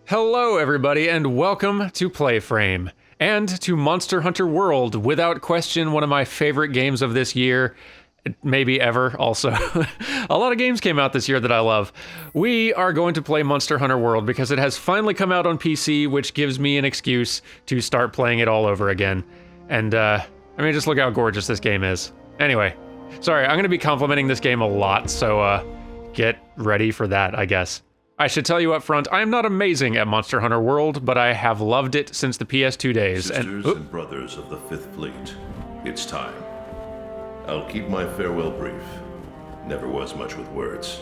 Hello everybody and welcome to PlayFrame, and to Monster Hunter World, without question one of my favorite games of this year, maybe ever also. A lot of games came out this year that I love. We are going to play Monster Hunter World because it has finally come out on PC, which gives me an excuse to start playing it all over again. And I mean, just look how gorgeous this game is. Anyway, sorry, I'm going to be complimenting this game a lot, so get ready for that, I guess. I should tell you up front, I am not amazing at Monster Hunter World, but I have loved it since the PS2 days. Sisters and brothers of the Fifth Fleet, it's time. I'll keep my farewell brief. Never was much with words.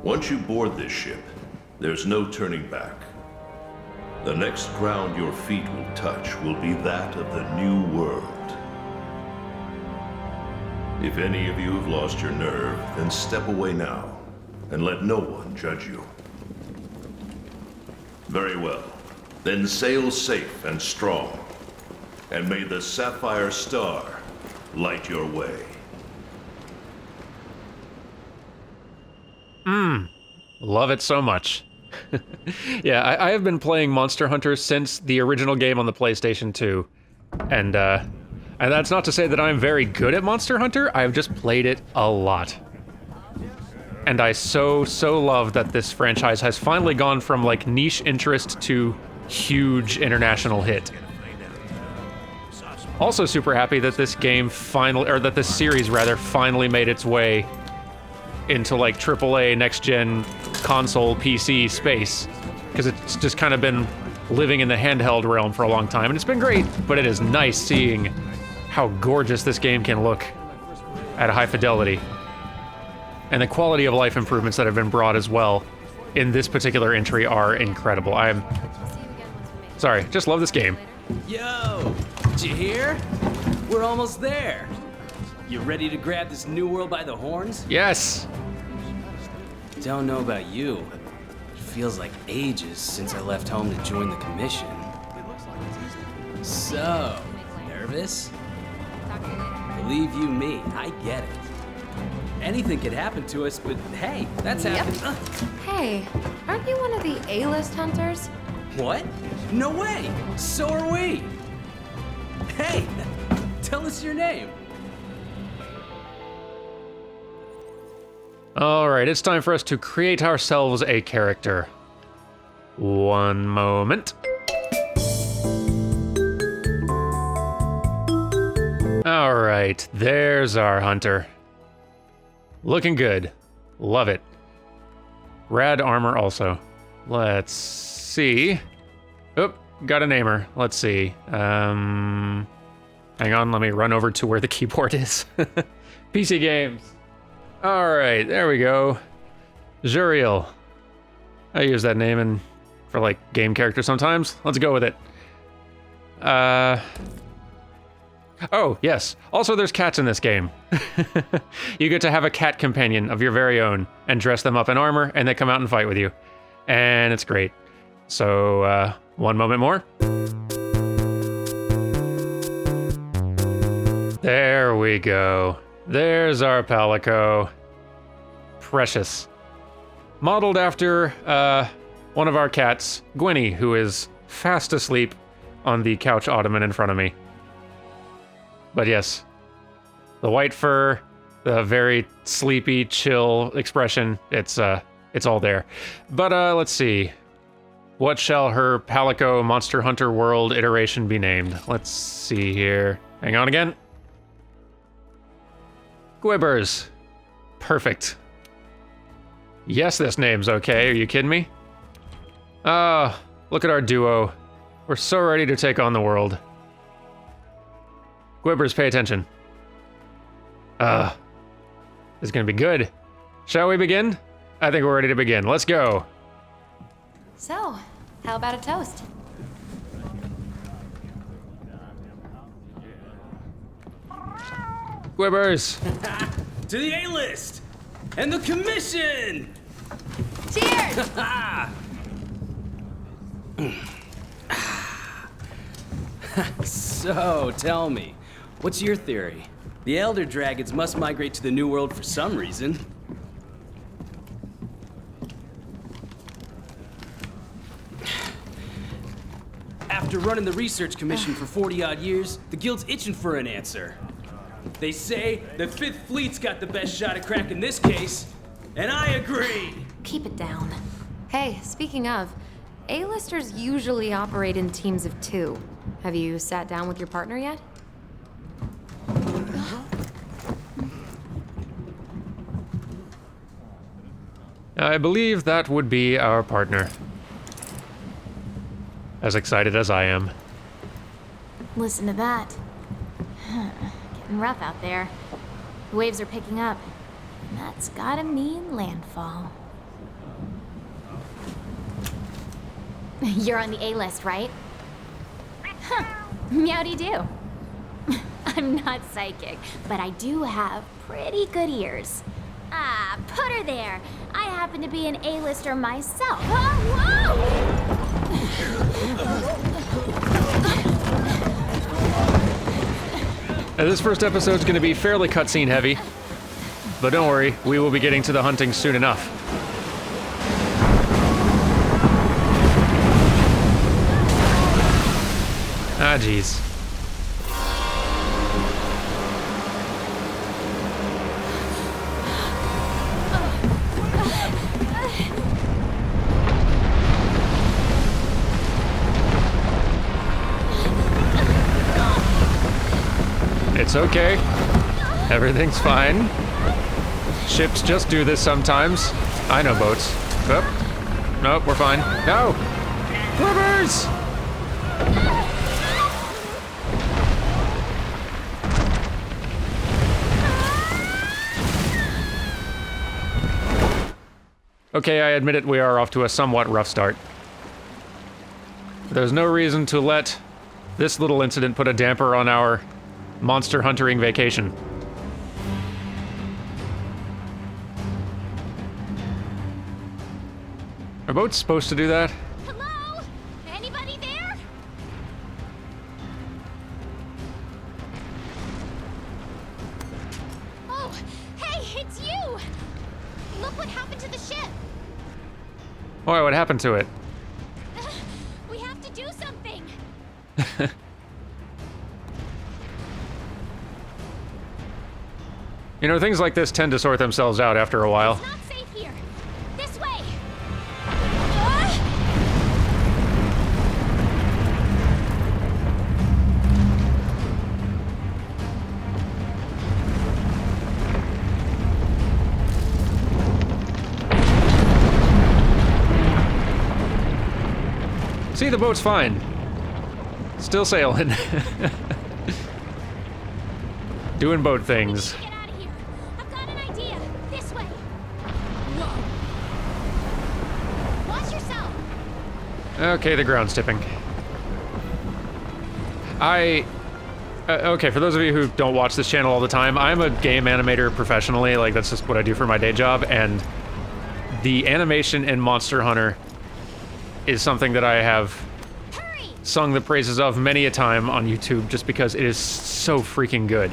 Once you board this ship, there's no turning back. The next ground your feet will touch will be that of the New World. If any of you have lost your nerve, then step away now. And let no one judge you. Very well. Then sail safe and strong. And may the Sapphire Star light your way. Love it so much. Yeah, I have been playing Monster Hunter since the original game on the PlayStation 2. And that's not to say that I'm very good at Monster Hunter, I've just played it a lot. And I so love that this franchise has finally gone from like niche interest to huge international hit. Also super happy that this game that this series rather finally made its way into like AAA next-gen console PC space, because it's just kind of been living in the handheld realm for a long time, and it's been great, but it is nice seeing how gorgeous this game can look at a high fidelity. And the quality of life improvements that have been brought as well in this particular entry are incredible. Sorry, just love this game. Yo, did you hear? We're almost there. You ready to grab this new world by the horns? Yes! Don't know about you. It feels like ages since I left home to join the commission. So, nervous? Believe you me, I get it. Anything could happen to us, but hey, that's happened. Hey, aren't you one of the A-list hunters? What? No way! So are we! Hey, tell us your name. Alright, it's time for us to create ourselves a character. One moment. Alright, there's our hunter. Looking good. Love it. Rad armor also. Let's see. Oop, got a namer. Let's see. Hang on, let me run over to where the keyboard is. PC games. Alright, there we go. Zuriel. I use that name for like game character sometimes. Let's go with it. Oh, yes. Also, there's cats in this game. You get to have a cat companion of your very own and dress them up in armor, and they come out and fight with you. And it's great. So, one moment more. There we go. There's our palico. Precious. Modeled after, one of our cats, Gwenny, who is fast asleep on the couch ottoman in front of me. But yes, the white fur, the very sleepy, chill expression, it's all there. But let's see. What shall her Palico Monster Hunter World iteration be named? Let's see here. Hang on again. Gwibbers. Perfect. Yes, this name's okay. Are you kidding me? Ah, look at our duo. We're so ready to take on the world. Gwibbers, pay attention. This is gonna be good. Shall we begin? I think we're ready to begin. Let's go. So, how about a toast? Gwibbers! To the A-list! And the commission! Cheers! So, tell me, what's your theory? The Elder Dragons must migrate to the New World for some reason. After running the research commission for 40-odd years, the guild's itching for an answer. They say the 5th Fleet's got the best shot at cracking this case, and I agree! Keep it down. Hey, speaking of, A-listers usually operate in teams of 2. Have you sat down with your partner yet? I believe that would be our partner. As excited as I am. Listen to that. Getting rough out there. The waves are picking up. And that's gotta mean landfall. You're on the A-list, right? Huh. Meowdy-do. I'm not psychic, but I do have pretty good ears. Ah, put her there. I happen to be an A-lister myself. Oh, whoa! Now, this first episode's gonna be fairly cutscene heavy. But don't worry, we will be getting to the hunting soon enough. Ah, jeez. It's okay. Everything's fine. Ships just do this sometimes. I know boats. Oh. Nope, we're fine. No! Gwibbers! Okay, I admit it, we are off to a somewhat rough start. There's no reason to let this little incident put a damper on our monster hunting vacation. Are boats supposed to do that? Hello? Anybody there? Oh, hey, it's you! Look what happened to the ship. Boy, what happened to it? We have to do something. You know, things like this tend to sort themselves out after a while. It's not safe here. This way. See, the boat's fine. Still sailing. Doing boat things. Get out of here. I've got an idea. This way. Whoa. Watch yourself. Okay, the ground's tipping. Okay, for those of you who don't watch this channel all the time, I'm a game animator professionally, like that's just what I do for my day job, and the animation in Monster Hunter is something that I have sung the praises of many a time on YouTube just because it is so freaking good.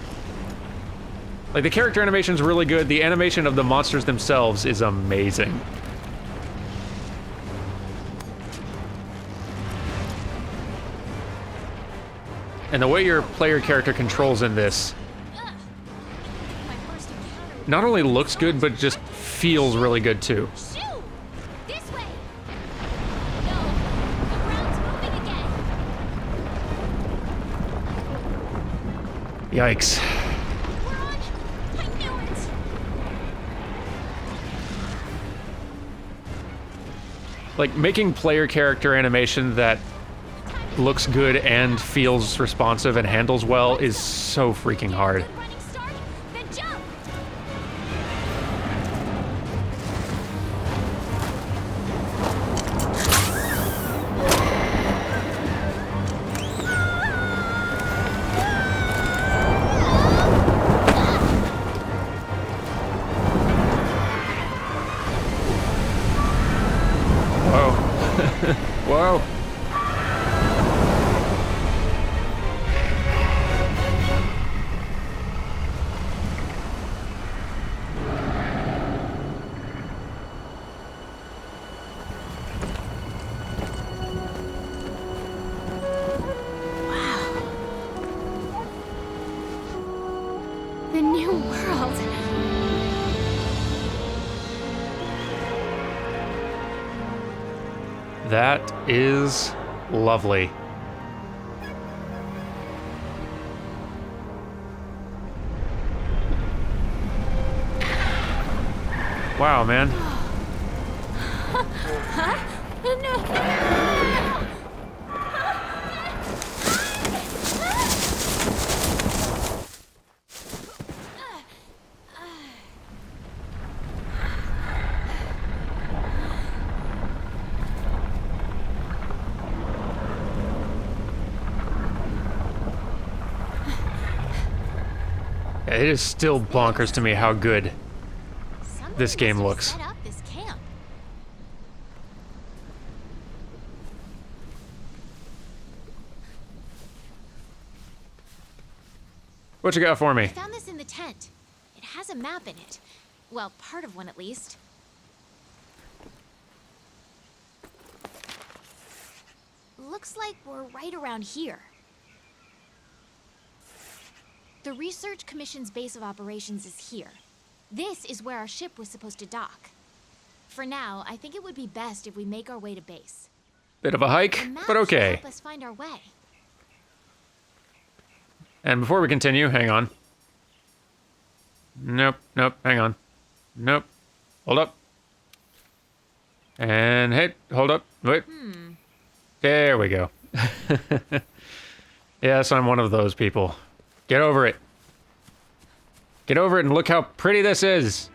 Like, the character animation's really good, the animation of the monsters themselves is amazing. And the way your player character controls in this not only looks good, but just feels really good too. Shoo! This way. No, the ground's moving again. Yikes. We're on. I knew it. Like, making player character animation that looks good and feels responsive and handles well is so freaking hard. Good running start, then jump. Whoa. Whoa. That is lovely. Wow, man. It is still bonkers to me how good this game looks. Set up this camp. What you got for me? I found this in the tent. It has a map in it. Well, part of one at least. Looks like we're right around here. The Research Commission's base of operations is here. This is where our ship was supposed to dock. For now, I think it would be best if we make our way to base. Bit of a hike, The map but should okay. help us find our way. And before we continue, hang on. Nope, hang on. Nope. Hold up. And hey, hold up. Wait. There we go. Yes, I'm one of those people. Get over it. Get over it and look how pretty this is.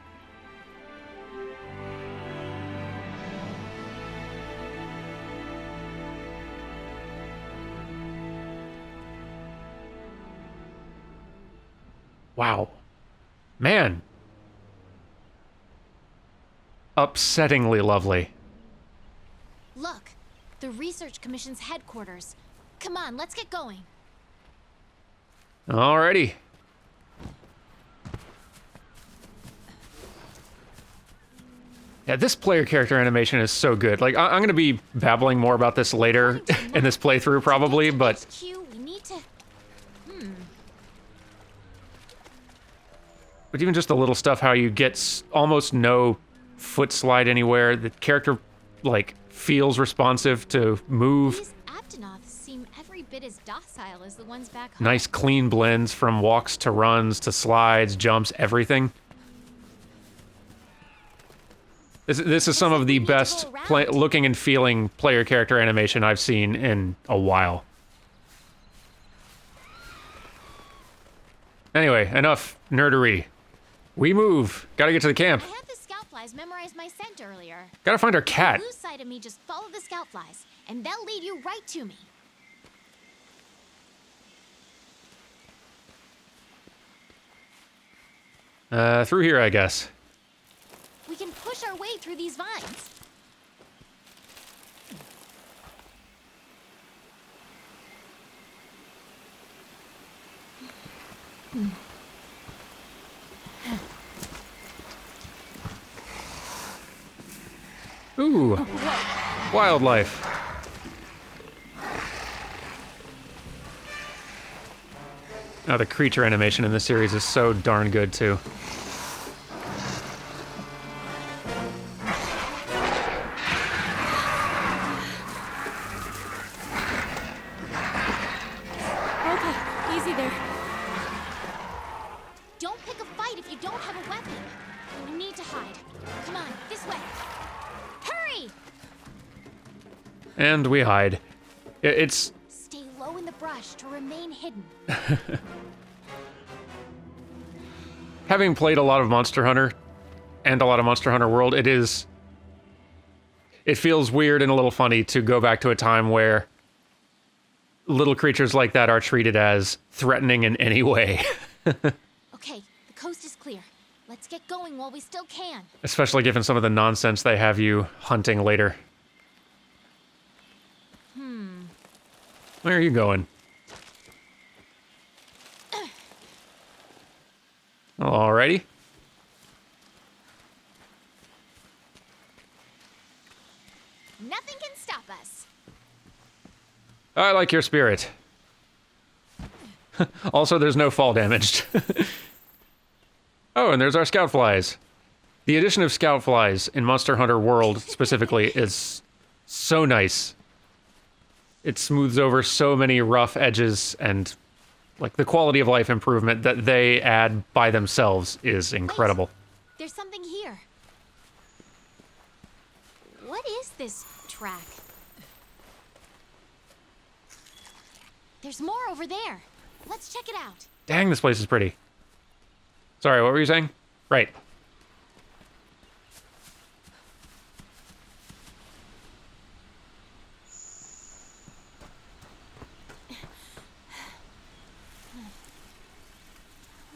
Wow. Man. Upsettingly lovely. Look, the Research Commission's headquarters. Come on, let's get going. Alrighty. Yeah, this player character animation is so good. Like, I'm gonna be babbling more about this later in this playthrough probably, but HQ, we need to... even just the little stuff, how you get almost no foot slide anywhere. The character, like, feels responsive to move. These Aptonoths seem every bit as docile as the ones back home. Nice clean blends from walks to runs to slides, jumps, everything. This is some of the best looking and feeling player character animation I've seen in a while. Anyway, enough nerdery. We move. Gotta get to the camp. I had the scout flies memorize my scent earlier. Gotta find our cat. Lose sight of me, just follow the scout flies, and they'll lead you right to me. Through here, I guess. We can push our way through these vines. Ooh, wildlife. Oh, the creature animation in this series is so darn good, too. Okay, easy there. Don't pick a fight if you don't have a weapon. We need to hide. Come on, this way. Hurry! And we hide. It's... Stay low in the brush to remain hidden. Having played a lot of Monster Hunter and a lot of Monster Hunter World, it feels weird and a little funny to go back to a time where little creatures like that are treated as threatening in any way. Okay, the coast is clear. Let's get going while we still can. Especially given some of the nonsense they have you hunting later. Where are you going? Alrighty. Nothing can stop us. I like your spirit. Also, there's no fall damage. Oh, and there's our scout flies. The addition of scout flies in Monster Hunter World specifically is so nice. It smooths over so many rough edges, and like the quality of life improvement that they add by themselves is incredible. Wait, there's something here. What is this track? There's more over there. Let's check it out. Dang, this place is pretty. Sorry, what were you saying? Right.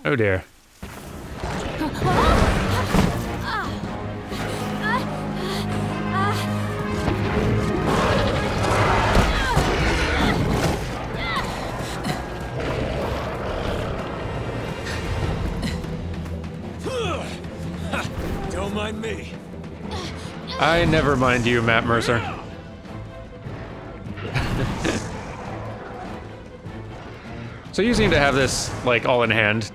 Oh dear. Don't mind me. I never mind you, Matt Mercer. So you seem to have this, like, all in hand.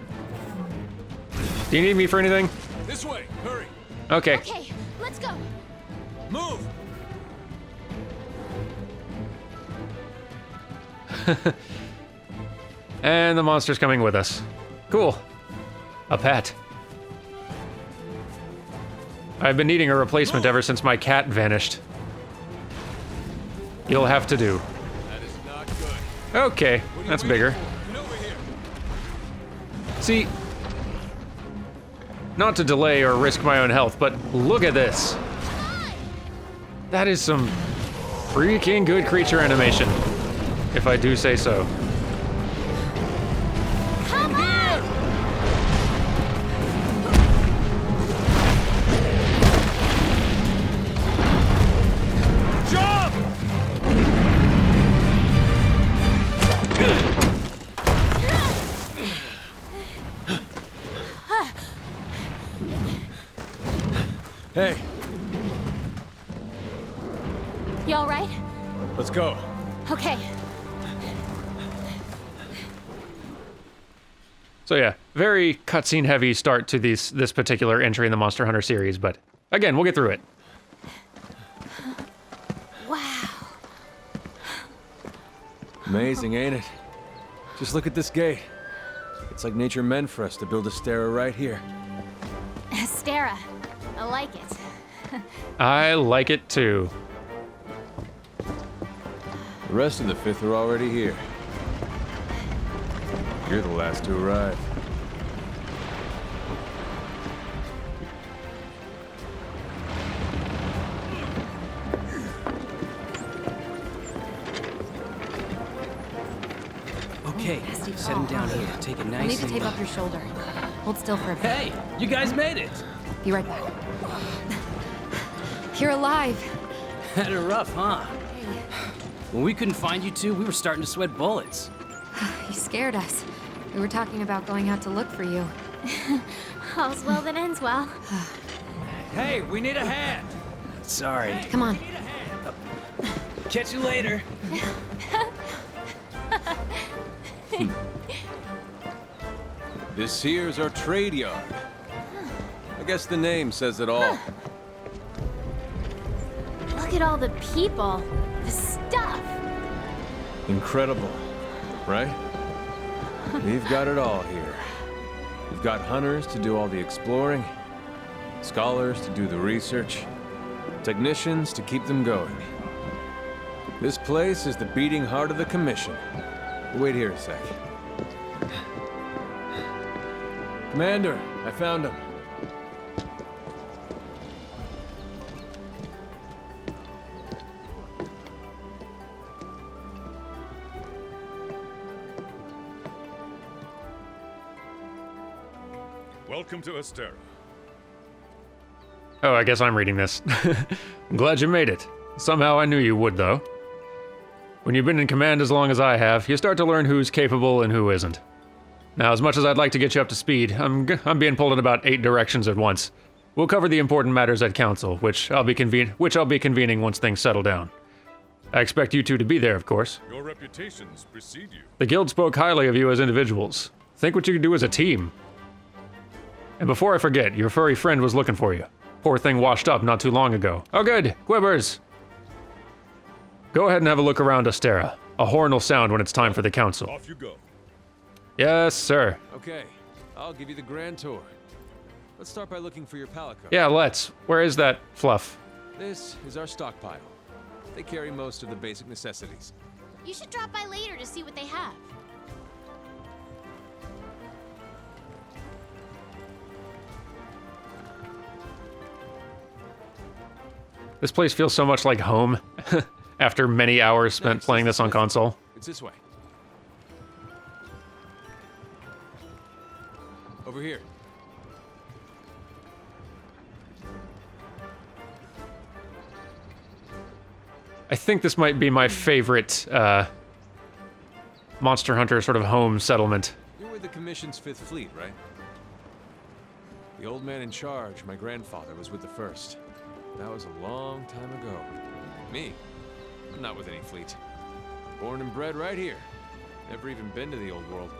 Do you need me for anything? This way, hurry. Okay. Okay, let's go. Move. And the monster's coming with us. Cool. A pet. I've been needing a replacement ever since my cat vanished. You'll have to do. That is not good. Okay, that's bigger. Get over here. See, not to delay or risk my own health, but look at this. That is some freaking good creature animation, if I do say so. Come on! Jump! Hey, You all right? let's go. Okay. So yeah, very cutscene heavy start to this particular entry in the Monster Hunter series, but again, we'll get through it. Wow. Amazing, ain't it? Just look at this gate. It's like nature meant for us to build a stair right here. Stara. I like it. I like it too. The rest of the fifth are already here. You're the last to arrive. Okay, set him down here. Take it I'll nice need to and tape low. up your shoulder. Hold still for a bit. Hey, you guys made it. Be right back. You're alive. Had it rough, huh? Hey, When we couldn't find you two, we were starting to sweat bullets. you scared us. We were talking about going out to look for you. All's well that ends well. Hey, we need a hand. Sorry. Come on. Catch you later. This here's our trade yard. I guess the name says it all. Look at all the people. The stuff. Incredible, right? We've got it all here. We've got hunters to do all the exploring, scholars to do the research, technicians to keep them going. This place is the beating heart of the Commission. Wait here a sec. Commander, I found him. Welcome to Astera. Oh, I guess I'm reading this. I'm glad you made it. Somehow I knew you would, though. When you've been in command as long as I have, you start to learn who's capable and who isn't. Now, as much as I'd like to get you up to speed, I'm being pulled in about 8 directions at once. We'll cover the important matters at council, which I'll be convening once things settle down. I expect you two to be there, of course. Your reputations precede you. The guild spoke highly of you as individuals. Think what you can do as a team. And before I forget, your furry friend was looking for you. Poor thing washed up not too long ago. Oh good, Gwibbers! Go ahead and have a look around Astera. A horn will sound when it's time for the council. Off you go. Yes, sir. Okay, I'll give you the grand tour. Let's start by looking for your palico. Yeah, let's. Where is that fluff? This is our stockpile. They carry most of the basic necessities. You should drop by later to see what they have. This place feels so much like home after many hours spent playing this on console. It's this way. Over here. I think this might be my favorite Monster Hunter sort of home settlement. You're with the Commission's 5th Fleet, right? The old man in charge, my grandfather, was with the 1st. That was a long time ago. Me? I'm not with any fleet. Born and bred right here. Never even been to the old world.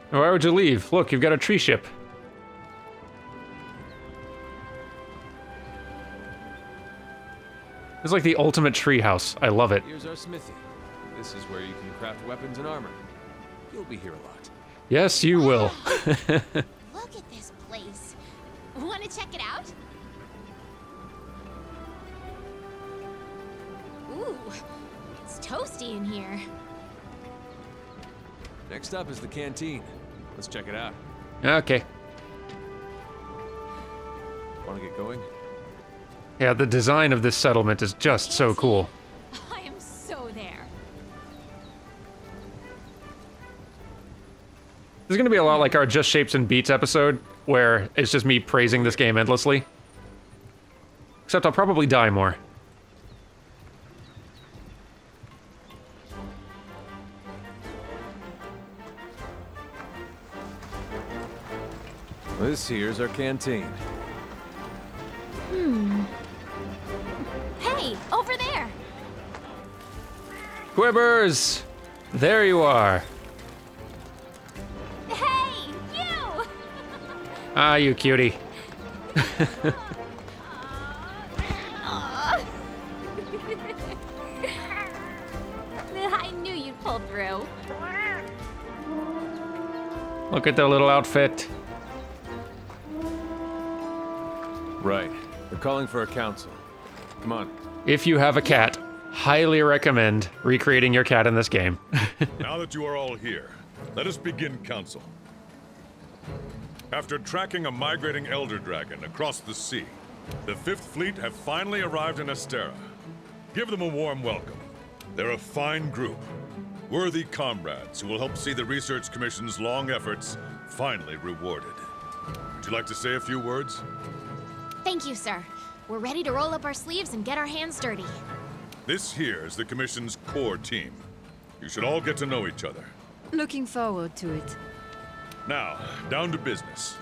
Why would you leave? Look, you've got a tree ship. It's like the ultimate tree house. I love it. Here's our smithy. This is where you can craft weapons and armor. You'll be here a lot. Yes, you will. Look at this place. Want to check it out? Ooh, it's toasty in here. Next up is the canteen. Let's check it out. Okay. Want to get going? Yeah, the design of this settlement is just so cool. I am so there. This is going to be a lot like our Just Shapes and Beats episode, where it's just me praising this game endlessly. Except I'll probably die more. This here's our canteen. Hey, over there. Gwibbers! There you are. Hey, you. Ah, you cutie. Aw. I knew you'd pull through. Look at their little outfit. Right. They're calling for a council. Come on. If you have a cat, highly recommend recreating your cat in this game. Now that you are all here, let us begin council. After tracking a migrating elder dragon across the sea, the 5th Fleet have finally arrived in Astera. Give them a warm welcome. They're a fine group, worthy comrades who will help see the Research Commission's long efforts finally rewarded. Would you like to say a few words? Thank you, sir. We're ready to roll up our sleeves and get our hands dirty. This here is the Commission's core team. You should all get to know each other. Looking forward to it. Now, down to business.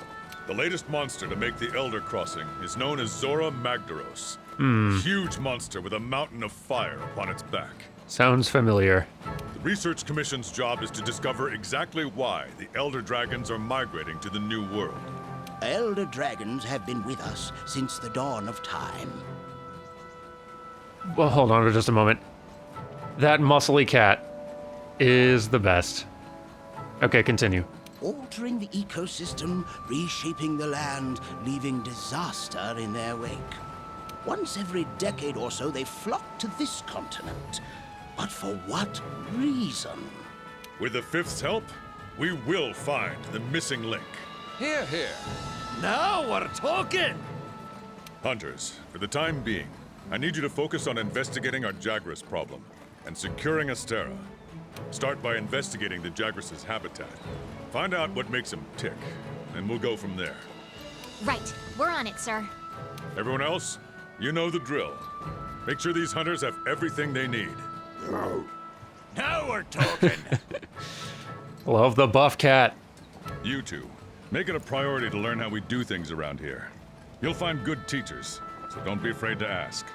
The latest monster to make the Elder Crossing is known as Zora Magdaros. A huge monster with a mountain of fire upon its back. Sounds familiar. The Research Commission's job is to discover exactly why the Elder Dragons are migrating to the New World. Elder dragons have been with us since the dawn of time. Well, hold on for just a moment. That muscly cat is the best. Okay, continue. Altering the ecosystem, reshaping the land, leaving disaster in their wake. Once every decade or so, they flock to this continent. But for what reason? With the 5th's help, we will find the missing link. Here, here. Now we're talking. Hunters, for the time being, I need you to focus on investigating our Jagras problem and securing Astera. Start by investigating the Jagras' habitat. Find out what makes them tick, and we'll go from there. Right, we're on it, sir. Everyone else, you know the drill. Make sure these hunters have everything they need. Now we're talking. Love the buff cat. You two, make it a priority to learn how we do things around here. You'll find good teachers, so don't be afraid to ask.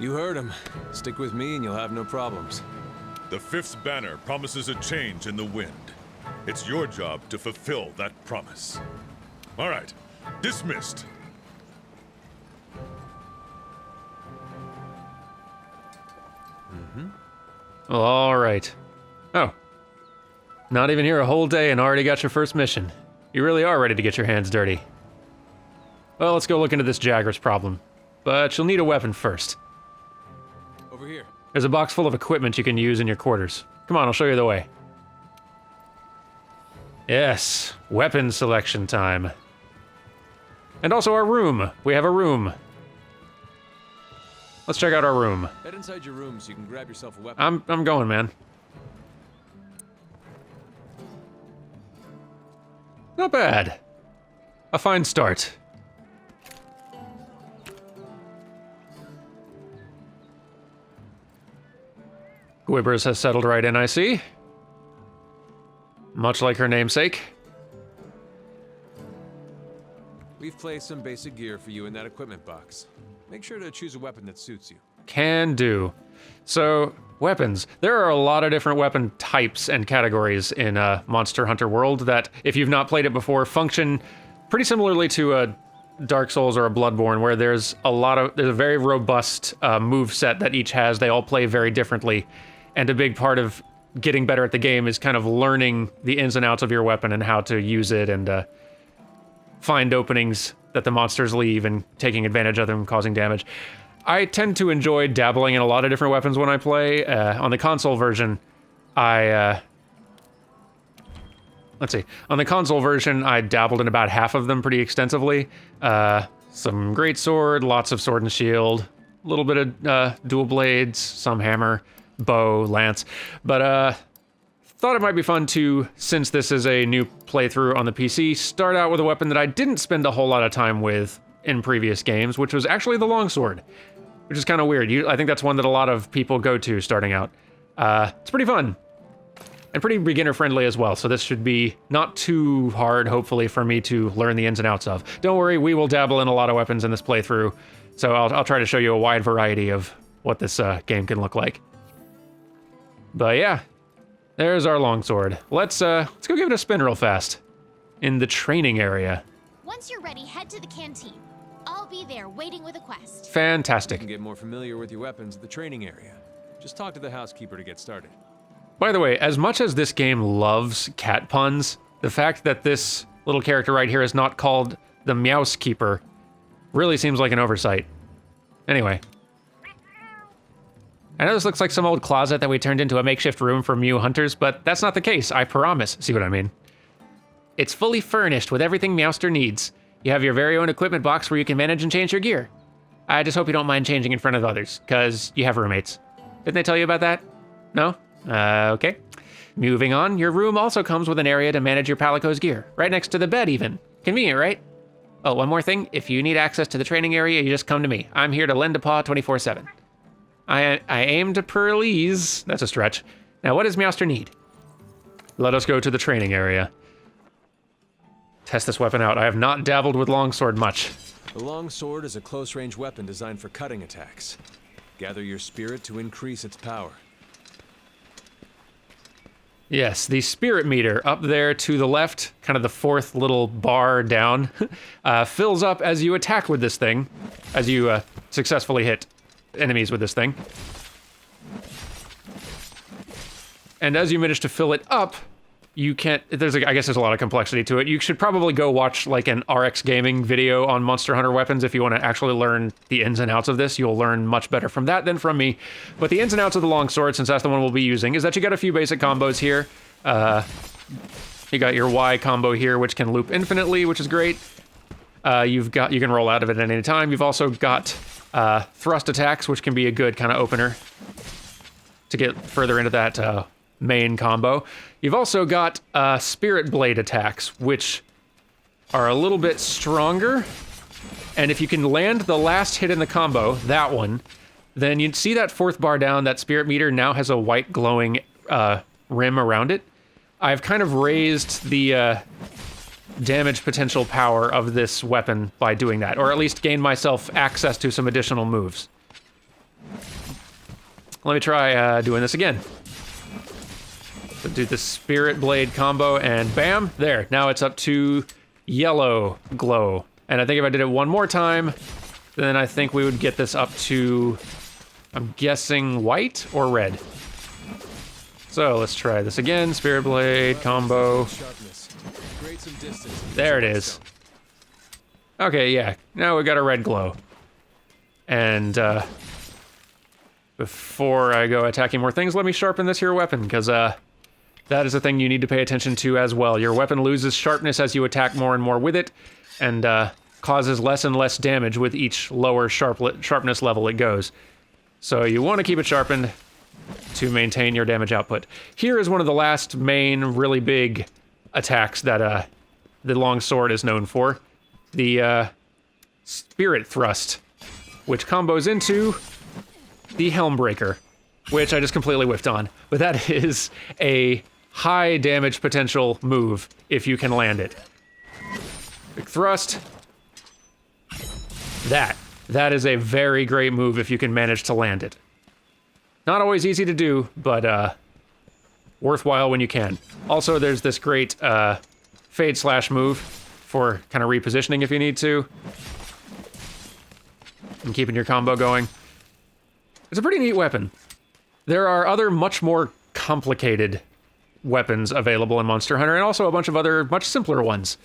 You heard him. Stick with me and you'll have no problems. The 5th's banner promises a change in the wind. It's your job to fulfill that promise. All right, dismissed. Well, all right. Oh. Not even here a whole day and already got your first mission. You really are ready to get your hands dirty. Well, let's go look into this Jagger's problem. But you'll need a weapon first. Over here. There's a box full of equipment you can use in your quarters. Come on, I'll show you the way. Yes, weapon selection time. And also our room. We have a room. Let's check out our room. Head inside your room so you can grab yourself a weapon. I'm going, man. Not bad. A fine start. Gwibbers has settled right in, I see. Much like her namesake. We've placed some basic gear for you in that equipment box. Make sure to choose a weapon that suits you. Can do. So, weapons. There are a lot of different weapon types and categories in Monster Hunter World that, if you've not played it before, function pretty similarly to a Dark Souls or a Bloodborne, where there's a very robust move set that each has. They all play very differently. And a big part of getting better at the game is kind of learning the ins and outs of your weapon and how to use it and find openings that the monsters leave and taking advantage of them, causing damage. I tend to enjoy dabbling in a lot of different weapons when I play. On the console version, let's see. On the console version, I dabbled in about half of them pretty extensively. Some greatsword, lots of sword and shield, a little bit of dual blades, some hammer, bow, lance. But thought it might be fun to, since this is a new playthrough on the PC, start out with a weapon that I didn't spend a whole lot of time with in previous games, which was actually the longsword, which is kind of weird. I think that's one that a lot of people go to starting out. It's pretty fun and pretty beginner friendly as well, so this should be not too hard, hopefully, for me to learn the ins and outs of. Don't worry, we will dabble in a lot of weapons in this playthrough, so I'll try to show you a wide variety of what this game can look like. But yeah, there's our longsword. Let's go give it a spin real fast in the training area. Once you're ready, head to the canteen. I'll be there waiting with a quest. Fantastic. You can get more familiar with your weapons at the training area. Just talk to the housekeeper to get started. By the way, as much as this game loves cat puns, the fact that this little character right here is not called the Meowskeeper really seems like an oversight. Anyway. I know this looks like some old closet that we turned into a makeshift room for Mew hunters, but that's not the case, I promise. See what I mean? It's fully furnished with everything Meowster needs. You have your very own equipment box where you can manage and change your gear. I just hope you don't mind changing in front of others, because you have roommates. Didn't they tell you about that? No? Okay. Moving on, your room also comes with an area to manage your palico's gear, right next to the bed even. Convenient, right? Oh, one more thing, if you need access to the training area, you just come to me. I'm here to lend a paw 24/7. I aim to please. That's a stretch. Now, what does Meowster need? Let us go to the training area. Test this weapon out. I have not dabbled with longsword much. The longsword is a close-range weapon designed for cutting attacks. Gather your spirit to increase its power. Yes, the spirit meter up there to the left, kind of the fourth little bar down, fills up as you attack with this thing, as you successfully hit enemies with this thing. And as you manage to fill it up, you can't, I guess there's a lot of complexity to it. You should probably go watch like an RX Gaming video on Monster Hunter weapons if you want to actually learn the ins and outs of this. You'll learn much better from that than from me. But the ins and outs of the longsword, since that's the one we'll be using, is that you got a few basic combos here. You got your Y combo here, which can loop infinitely, which is great. You can roll out of it at any time. You've also got thrust attacks, which can be a good kind of opener to get further into that main combo. You've also got spirit blade attacks, which are a little bit stronger. And if you can land the last hit in the combo, that one, then you'd see that fourth bar down, that spirit meter now has a white glowing rim around it. I've kind of raised the damage potential power of this weapon by doing that, or at least gained myself access to some additional moves. Let me try doing this again. So do the Spirit Blade combo, and bam, there. Now it's up to yellow glow. And I think if I did it one more time, then I think we would get this up to I'm guessing white or red. So let's try this again. Spirit Blade, combo. There it is. Okay, yeah. Now we got a red glow. And before I go attacking more things, let me sharpen this here weapon, because that is a thing you need to pay attention to as well. Your weapon loses sharpness as you attack more and more with it, and causes less and less damage with each lower sharpness level it goes. So you want to keep it sharpened to maintain your damage output. Here is one of the last main, really big attacks that the longsword is known for. The Spirit Thrust, which combos into the Helmbreaker, which I just completely whiffed on. But that is a high damage potential move if you can land it. Big thrust. That is a very great move if you can manage to land it. Not always easy to do, but worthwhile when you can. Also, there's this great fade slash move for kind of repositioning if you need to. And keeping your combo going. It's a pretty neat weapon. There are other much more complicated weapons available in Monster Hunter, and also a bunch of other much simpler ones.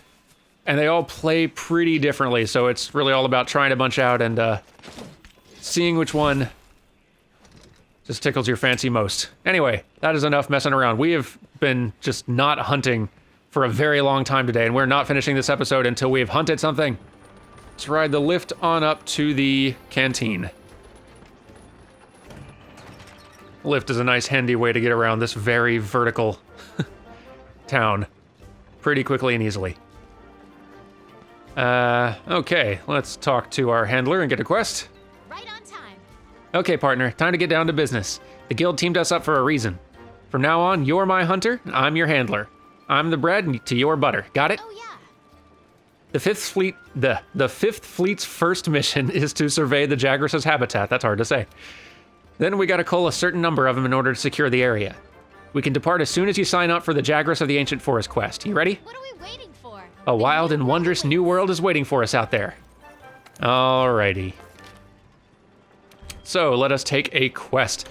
And they all play pretty differently, so it's really all about trying a bunch out and seeing which one just tickles your fancy most. Anyway, that is enough messing around. We have been just not hunting for a very long time today, and we're not finishing this episode until we have hunted something. Let's ride the lift on up to the canteen. Lift is a nice handy way to get around this very vertical town pretty quickly and easily. Okay, let's talk to our handler and get a quest. Right on time. Okay, partner, time to get down to business. The guild teamed us up for a reason. From now on, you're my hunter, and I'm your handler. I'm the bread to your butter. Got it? Oh yeah. The Fifth Fleet's first mission is to survey the Jagras' habitat. That's hard to say. Then we gotta cull a certain number of them in order to secure the area. We can depart as soon as you sign up for the Jagras of the Ancient Forest quest. You ready? What are we waiting for? A wild and wondrous new world is waiting for us out there. Alrighty. So let us take a quest.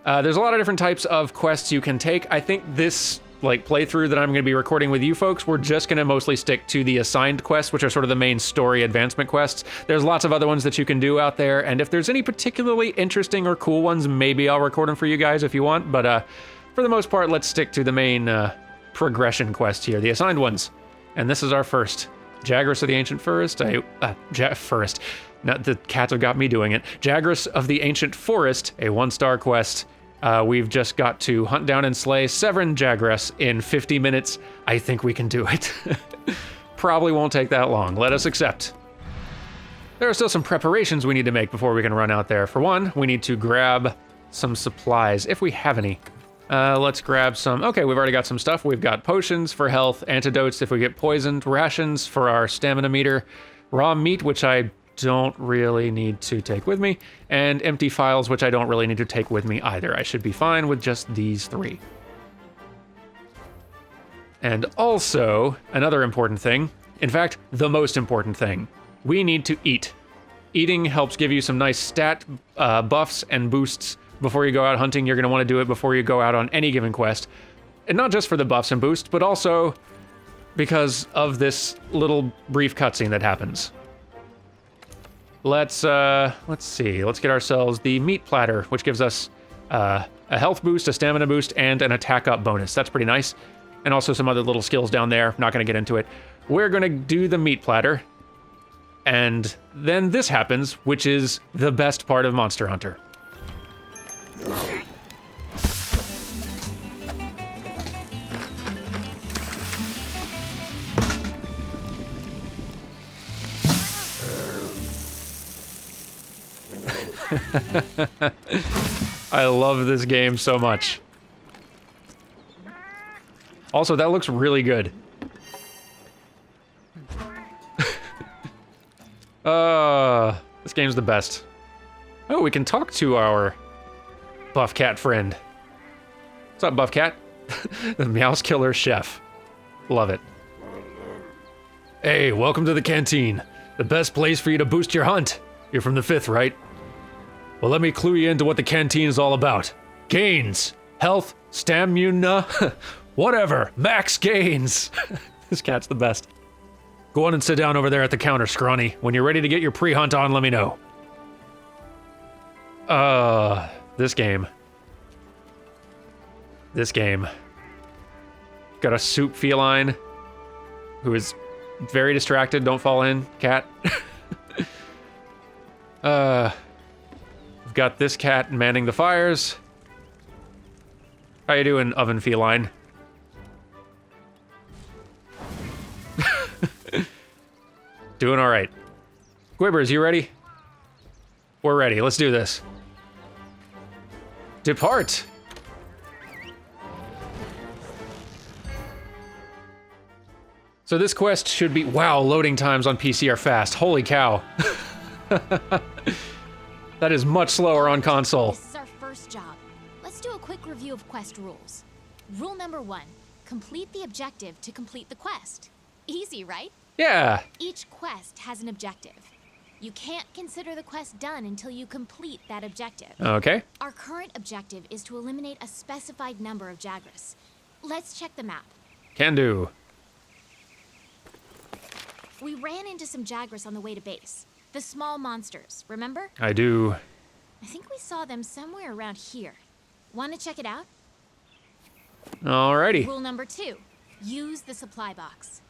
There's a lot of different types of quests you can take. I think this playthrough that I'm going to be recording with you folks, we're just going to mostly stick to the assigned quests, which are sort of the main story advancement quests. There's lots of other ones that you can do out there, and if there's any particularly interesting or cool ones, maybe I'll record them for you guys if you want, but for the most part, let's stick to the main progression quest here, the assigned ones. And this is our first. Jagras of the Ancient Forest, Forest. Not the cats have got me doing it. Jagras of the Ancient Forest, a 1-star quest. We've just got to hunt down and slay 7 Jagras in 50 minutes. I think we can do it. Probably won't take that long. Let us accept. There are still some preparations we need to make before we can run out there. For one, we need to grab some supplies, if we have any. Let's grab some. Okay, we've already got some stuff. We've got potions for health, antidotes if we get poisoned, rations for our stamina meter, raw meat, which I don't really need to take with me, and empty files, which I don't really need to take with me either. I should be fine with just these 3. And also, another important thing, in fact, the most important thing, we need to eat. Eating helps give you some nice stat buffs and boosts before you go out hunting. You're going to want to do it before you go out on any given quest. And not just for the buffs and boosts, but also because of this little brief cutscene that happens. Let's see. Let's get ourselves the meat platter, which gives us a health boost, a stamina boost, and an attack up bonus. That's pretty nice. And also some other little skills down there. Not going to get into it. We're going to do the meat platter. And then this happens, which is the best part of Monster Hunter. I love this game so much. Also, that looks really good. This game's the best. Oh, we can talk to our buff cat friend. What's up, buff cat? The Meow's Killer Chef. Love it. Hey, welcome to the canteen. The best place for you to boost your hunt. You're from the 5th, right? Well, let me clue you into what the canteen is all about. Gains. Health, stamina, whatever. Max gains. This cat's the best. Go on and sit down over there at the counter, Scrawny. When you're ready to get your pre-hunt on, let me know. This game. Got a soup feline who is very distracted. Don't fall in, cat. We've got this cat manning the fires. How you doing, oven feline? Doing all right. Gwibbers, you ready? We're ready. Let's do this. Depart. So this quest should be... Wow, loading times on PC are fast. Holy cow. That is much slower on console. This is our first job. Let's do a quick review of quest rules. Rule number 1, complete the objective to complete the quest. Easy, right? Yeah. Each quest has an objective. You can't consider the quest done until you complete that objective. Okay. Our current objective is to eliminate a specified number of Jagras. Let's check the map. Can do. We ran into some Jagras on the way to base. The small monsters, remember? I do. I think we saw them somewhere around here. Want to check it out? Alrighty. Rule number 2, use the supply box.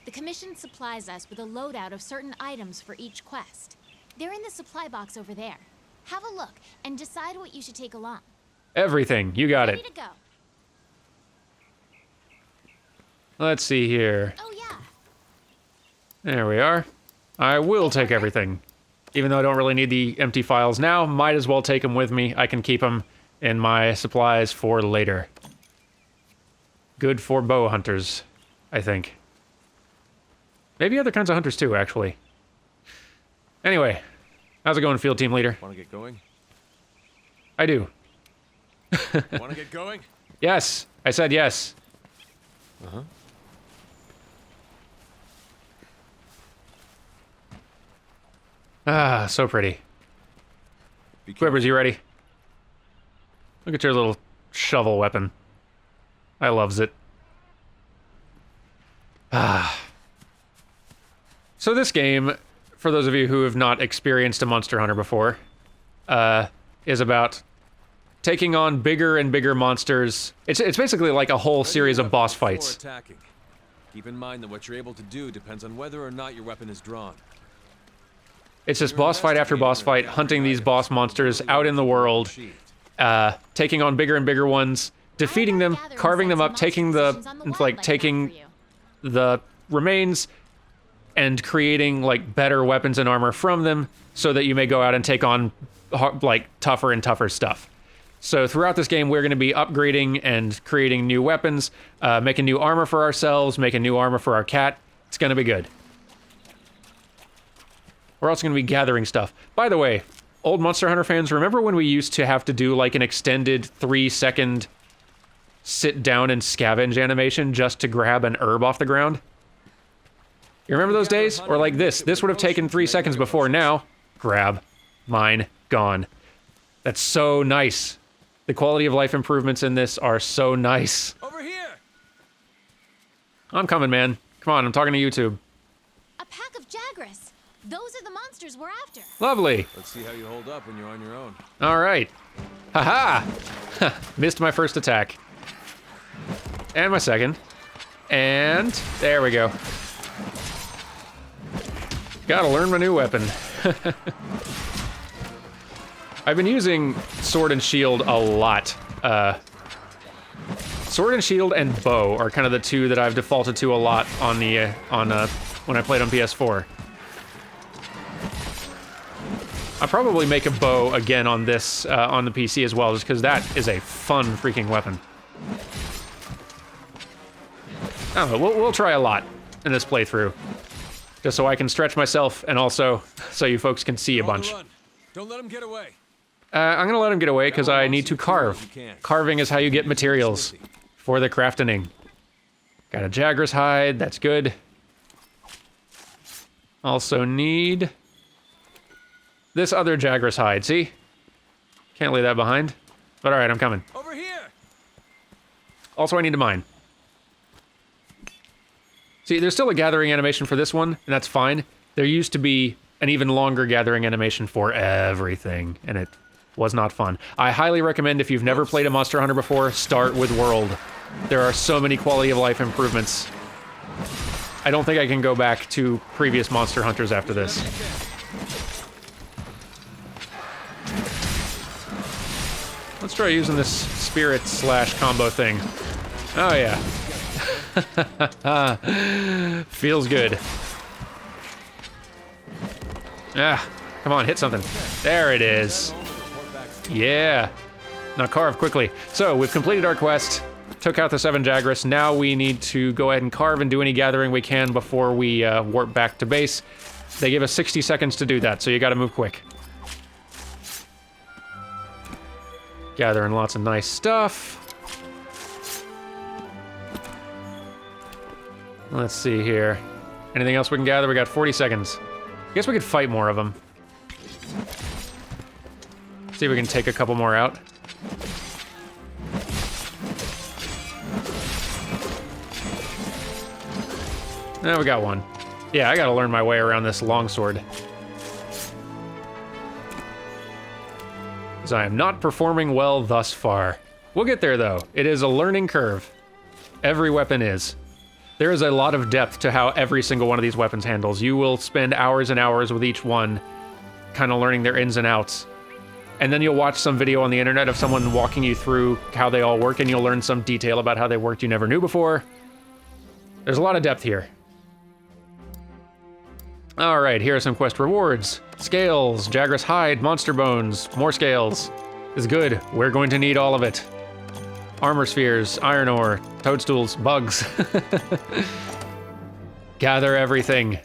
The Commission supplies us with a loadout of certain items for each quest. They're in the supply box over there. Have a look and decide what you should take along. Everything. You got Ready it. to go. Let's see here. Oh yeah. There we are. I will take everything. Even though I don't really need the empty files now, might as well take them with me. I can keep them in my supplies for later. Good for bow hunters, I think. Maybe other kinds of hunters too, actually. Anyway, how's it going, field team leader? Want to get going? I do. Want to get going? Yes, I said yes. Uh-huh. Ah, so pretty. Gwibbers, you ready? Look at your little shovel weapon. I loves it. Ah. So this game, for those of you who have not experienced a Monster Hunter before, is about taking on bigger and bigger monsters. It's basically like a whole series of boss fights. Attacking. Keep in mind that what you're able to do depends on whether or not your weapon is drawn. It's just boss fight after boss fight, hunting these boss monsters out in the world, taking on bigger and bigger ones, defeating them, carving them up, taking the remains, and creating like better weapons and armor from them, so that you may go out and take on like tougher and tougher stuff. So throughout this game, we're going to be upgrading and creating new weapons, making new armor for ourselves, making new armor for our cat. It's going to be good. We're also going to be gathering stuff. By the way, old Monster Hunter fans, remember when we used to have to do like an extended 3-second sit down and scavenge animation just to grab an herb off the ground? You remember those days? Or like this. This would have taken 3 seconds before. Now, grab, mine, gone. That's so nice. The quality of life improvements in this are so nice. Over here! I'm coming, man. Come on, I'm talking to YouTube. A pack of Jagras. Those are the monsters we're after. Lovely. Let's see how you hold up when you're on your own. All right. Haha! Missed my first attack. And my second. And there we go. Gotta learn my new weapon. I've been using Sword and Shield a lot. Sword and Shield and Bow are kind of the two that I've defaulted to a lot on the when I played on PS4. I'll probably make a bow again on this on the PC as well, just because that is a fun freaking weapon. I don't know, we'll try a lot in this playthrough, just so I can stretch myself and also so you folks can see a bunch. Don't let him get away. I'm gonna let him get away because I need to carve. Carving is how you get materials for the crafting. Got a Jagras hide, that's good. Also need this other Jagras hide, see? Can't leave that behind. But alright, I'm coming. Over here! Also, I need to mine. See, there's still a gathering animation for this one, and that's fine. There used to be an even longer gathering animation for everything, and it was not fun. I highly recommend, if you've never played a Monster Hunter before, start with World. There are so many quality of life improvements. I don't think I can go back to previous Monster Hunters after this. Let's try using this spirit / combo thing. Oh yeah. Feels good. Ah, come on, hit something. There it is. Yeah. Now carve quickly. So we've completed our quest, took out the 7 Jagras. Now we need to go ahead and carve and do any gathering we can before we warp back to base. They give us 60 seconds to do that, so you gotta move quick. Gathering lots of nice stuff. Let's see here. Anything else we can gather? We got 40 seconds. I guess we could fight more of them. See if we can take a couple more out. Now we got one. Yeah, I gotta learn my way around this longsword. Because I am not performing well thus far. We'll get there though. It is a learning curve. Every weapon is. There is a lot of depth to how every single one of these weapons handles. You will spend hours and hours with each one, kind of learning their ins and outs. And then you'll watch some video on the internet of someone walking you through how they all work, and you'll learn some detail about how they worked you never knew before. There's a lot of depth here. All right, here are some quest rewards. Scales, Jagras hide, monster bones, more scales. Is good. We're going to need all of it. Armor spheres, iron ore, toadstools, bugs. Gather everything.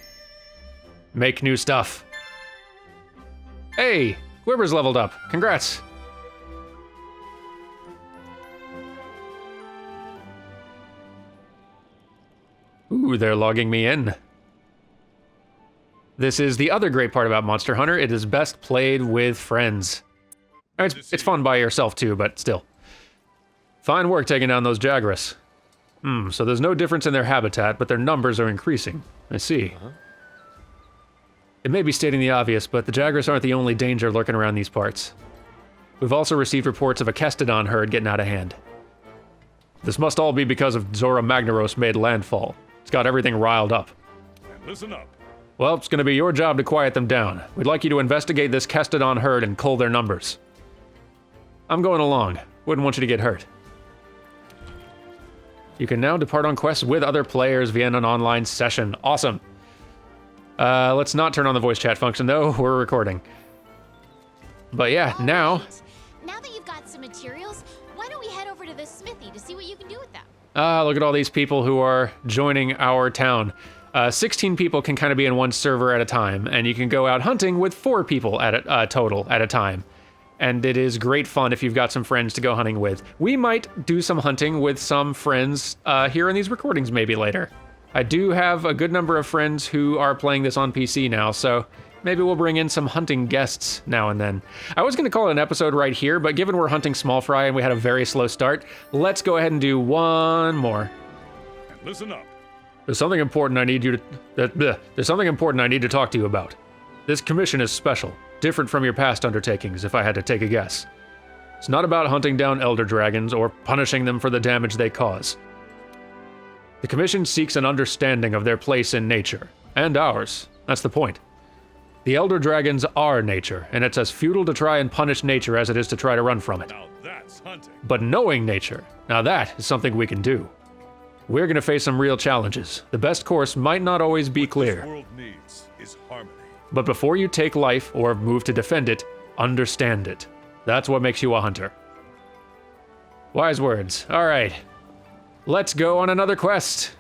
Make new stuff. Hey, Gwibbers leveled up. Congrats. Ooh, they're logging me in. This is the other great part about Monster Hunter. It is best played with friends. It's fun by yourself too, but still. Fine work taking down those Jagras. So there's no difference in their habitat, but their numbers are increasing. I see. It may be stating the obvious, but the Jagras aren't the only danger lurking around these parts. We've also received reports of a Kestodon herd getting out of hand. This must all be because of Zora Magnaros made landfall. It's got everything riled up. And listen up. Well, it's gonna be your job to quiet them down. We'd like you to investigate this Kestodon herd and cull their numbers. I'm going along. Wouldn't want you to get hurt. You can now depart on quests with other players via an online session. Awesome. Let's not turn on the voice chat function though, we're recording. But yeah, now... Now that you've got some materials, why don't we head over to the smithy to see what you can do with them? Look at all these people who are joining our town. 16 people can kind of be in one server at a time, and you can go out hunting with 4 people at a total at a time. And it is great fun if you've got some friends to go hunting with. We might do some hunting with some friends here in these recordings maybe later. I do have a good number of friends who are playing this on PC now, so maybe we'll bring in some hunting guests now and then. I was gonna call it an episode right here, but given we're hunting small fry and we had a very slow start, let's go ahead and do one more. And listen up. There's something important I need to talk to you about. This commission is special, different from your past undertakings, if I had to take a guess. It's not about hunting down elder dragons or punishing them for the damage they cause. The commission seeks an understanding of their place in nature, and ours. That's the point. The elder dragons are nature, and it's as futile to try and punish nature as it is to try to run from it. Now that's hunting. But knowing nature, now that is something we can do. We're gonna face some real challenges. The best course might not always be clear. What this world needs is harmony. But before you take life or move to defend it, understand it. That's what makes you a hunter. Wise words. All right. Let's go on another quest.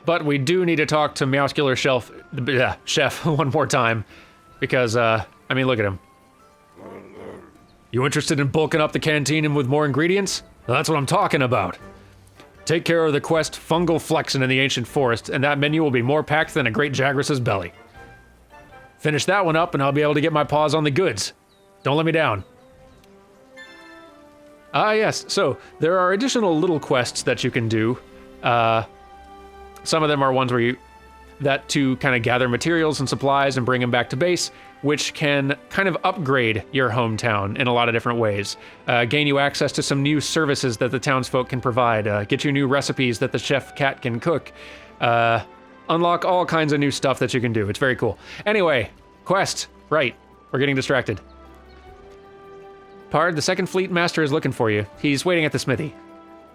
But we do need to talk to Muscular Chef one more time. Because, I mean, look at him. You interested in bulking up the canteen and with more ingredients? That's what I'm talking about. Take care of the quest Fungal Flexin in the Ancient Forest, and that menu will be more packed than a great Jagras's belly. Finish that one up, and I'll be able to get my paws on the goods. Don't let me down. Yes. So there are additional little quests that you can do. Some of them are ones where to kind of gather materials and supplies and bring them back to base, which can kind of upgrade your hometown in a lot of different ways. Gain you access to some new services that the townsfolk can provide. Get you new recipes that the chef cat can cook. Unlock all kinds of new stuff that you can do. It's very cool. Anyway, quest. Right. We're getting distracted. Pard, the Second Fleet Master is looking for you. He's waiting at the smithy.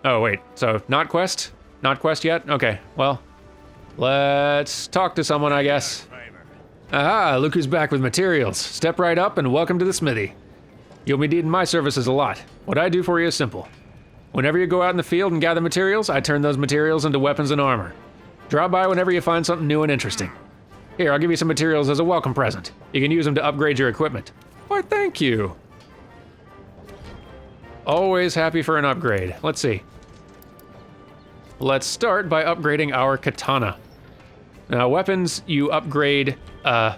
Oh, wait. So, not quest? Not quest yet? Okay, well, let's talk to someone, I guess. Aha, look who's back with materials. Step right up and welcome to the smithy. You'll be needing my services a lot. What I do for you is simple. Whenever you go out in the field and gather materials, I turn those materials into weapons and armor. Drop by whenever you find something new and interesting. Here, I'll give you some materials as a welcome present. You can use them to upgrade your equipment. Why, thank you. Always happy for an upgrade. Let's see. Let's start by upgrading our katana. Now, weapons you upgrade, there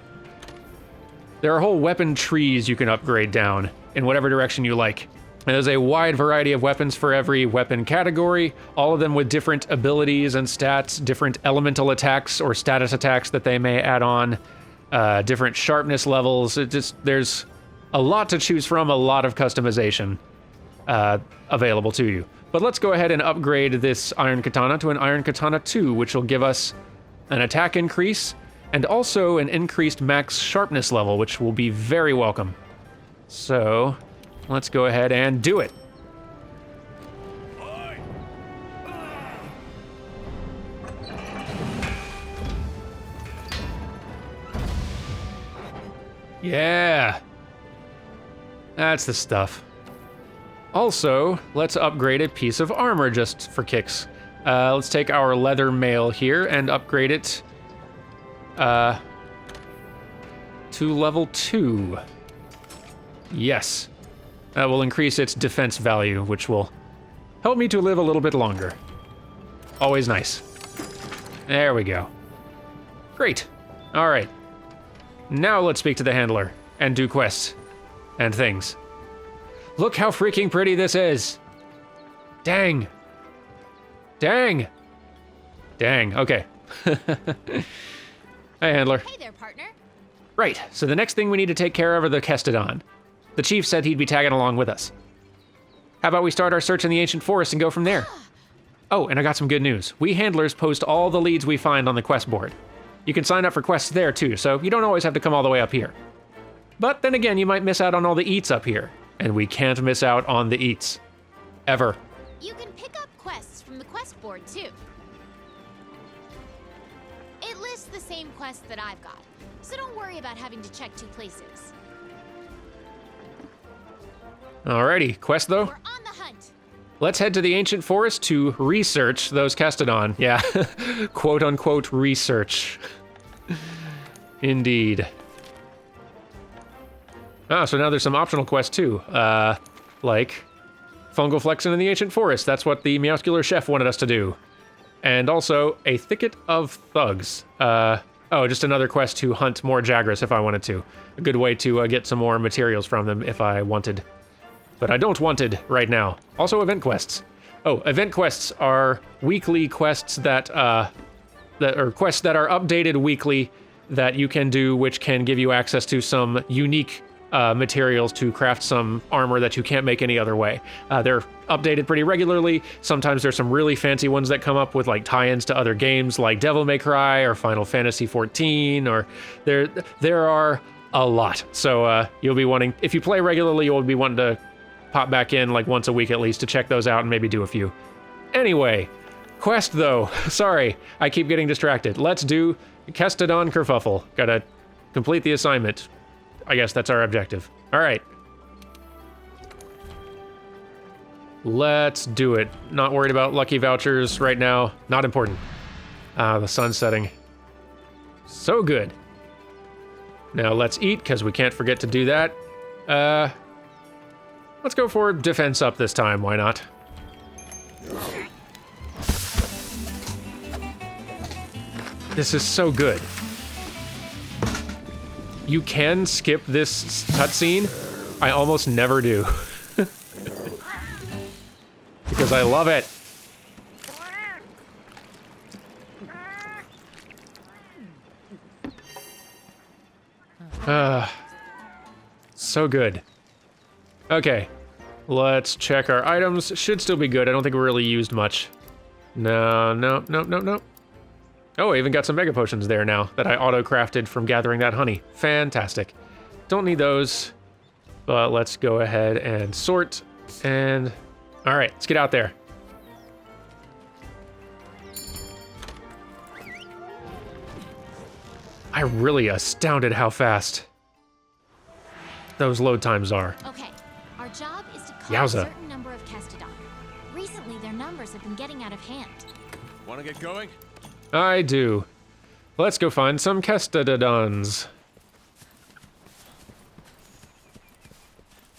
are whole weapon trees you can upgrade down in whatever direction you like. And there's a wide variety of weapons for every weapon category, all of them with different abilities and stats, different elemental attacks or status attacks that they may add on, different sharpness levels. There's a lot to choose from, a lot of customization available to you. But let's go ahead and upgrade this Iron Katana to an Iron Katana 2, which will give us an attack increase and also an increased max sharpness level, which will be very welcome. So, let's go ahead and do it. Yeah. That's the stuff. Also, let's upgrade a piece of armor just for kicks. Let's take our leather mail here and upgrade it to level 2. Yes. That will increase its defense value, which will help me to live a little bit longer. Always nice. There we go. Great. All right. Now let's speak to the handler and do quests and things. Look how freaking pretty this is. Dang. Dang. Dang, okay. Hey, handler. Hey there, partner. Right, so the next thing we need to take care of are the Kestodon. The chief said he'd be tagging along with us. How about we start our search in the ancient forest and go from there? Oh, and I got some good news. We handlers post all the leads we find on the quest board. You can sign up for quests there too, so you don't always have to come all the way up here. But then again, you might miss out on all the eats up here. And we can't miss out on the eats. Ever. You can pick up quests from the quest board, too. It lists the same quests that I've got, so don't worry about having to check 2 places. Alrighty, quest though? We're on the hunt. Let's head to the ancient forest to research those Kestodon. Yeah, quote-unquote research. Indeed. Ah, so now there's some optional quests too, like fungal flexing in the ancient forest. That's what the Meowscular chef wanted us to do. And also a thicket of thugs. Oh, just another quest to hunt more Jagras if I wanted to. A good way to get some more materials from them if I wanted. But I don't wanted right now. Also event quests. Oh, event quests are weekly quests that are quests that are updated weekly that you can do, which can give you access to some unique materials to craft some armor that you can't make any other way. They're updated pretty regularly. Sometimes there's some really fancy ones that come up with like tie-ins to other games like Devil May Cry or Final Fantasy XIV, or there are a lot. So you'll be wanting, if you play regularly, you'll be wanting to pop back in like once a week at least to check those out and maybe do a few. Anyway, quest though. Sorry, I keep getting distracted. Let's do Kestodon Kerfuffle. Gotta complete the assignment. I guess that's our objective. All right. Let's do it. Not worried about lucky vouchers right now. Not important. The sun's setting. So good. Now let's eat, because we can't forget to do that. Let's go for defense up this time. Why not? This is so good. You can skip this cutscene. I almost never do. because I love it. So good. Okay, let's check our items. Should still be good. I don't think we really used much. No. Oh, I even got some mega potions there now that I auto-crafted from gathering that honey. Fantastic. Don't need those, but let's go ahead and sort. And all right, let's get out there. I'm really astounded how fast those load times are. Okay, our job is to call Yowza. a certain number of Kestodon. Recently, their numbers have been getting out of hand. Want to get going? I do. Let's go find some Kestodons.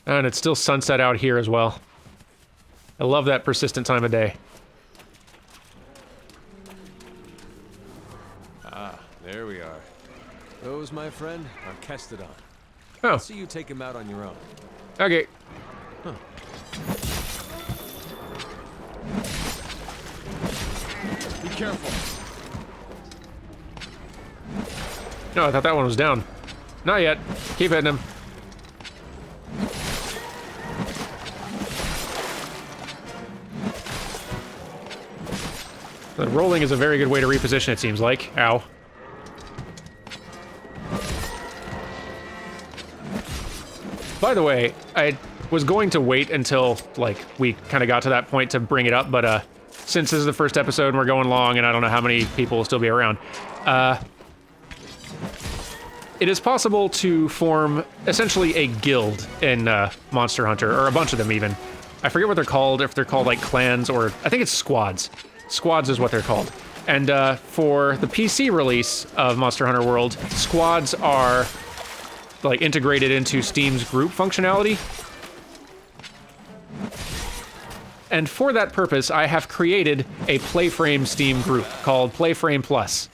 And it's still sunset out here as well. I love that persistent time of day. Ah, there we are. Those, my friend, are Kestodon. Oh, I'll see you take him out on your own. okay. Be careful. No, I thought that one was down. Not yet. Keep hitting him. The rolling is a very good way to reposition, it seems like. Ow. By the way, I was going to wait until, like, we kind of got to that point to bring it up, but, since this is the first episode and we're going long and I don't know how many people will still be around, it is possible to form essentially a guild in Monster Hunter, or a bunch of them even. I forget what they're called, if they're called like clans or, I think it's squads. Squads is what they're called. And for the PC release of Monster Hunter World, squads are like integrated into Steam's group functionality. And for that purpose, I have created a PlayFrame Steam group called PlayFrame Plus.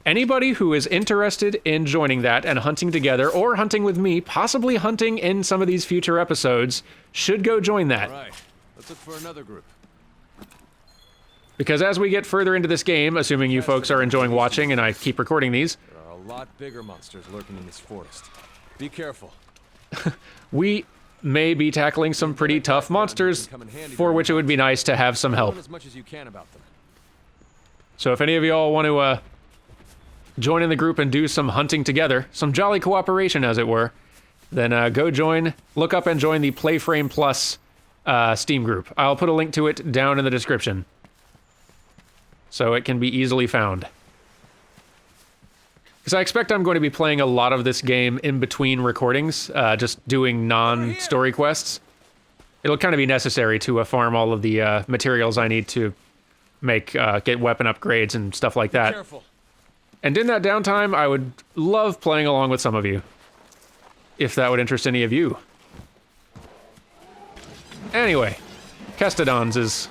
Anybody who is interested in joining that and hunting together, or hunting with me, possibly hunting in some of these future episodes, should go join that. All right, let's look for another group. Because as we get further into this game, assuming you folks are enjoying watching and I keep recording these, There are a lot bigger monsters lurking in this forest. Be careful. we may be tackling some pretty tough monsters, for which it would be nice to have some help. Learn as much as you can about them. So if any of y'all want to join in the group and do some hunting together, some jolly cooperation as it were, then go join, look up and join the PlayFrame Plus Steam group. I'll put a link to it down in the description, so it can be easily found. Because I expect I'm going to be playing a lot of this game in between recordings, just doing non-story quests. It'll kind of be necessary to farm all of the materials I need to make, get weapon upgrades and stuff like that. Careful. And in that downtime, I would love playing along with some of you, if that would interest any of you. Anyway, Kestodons is...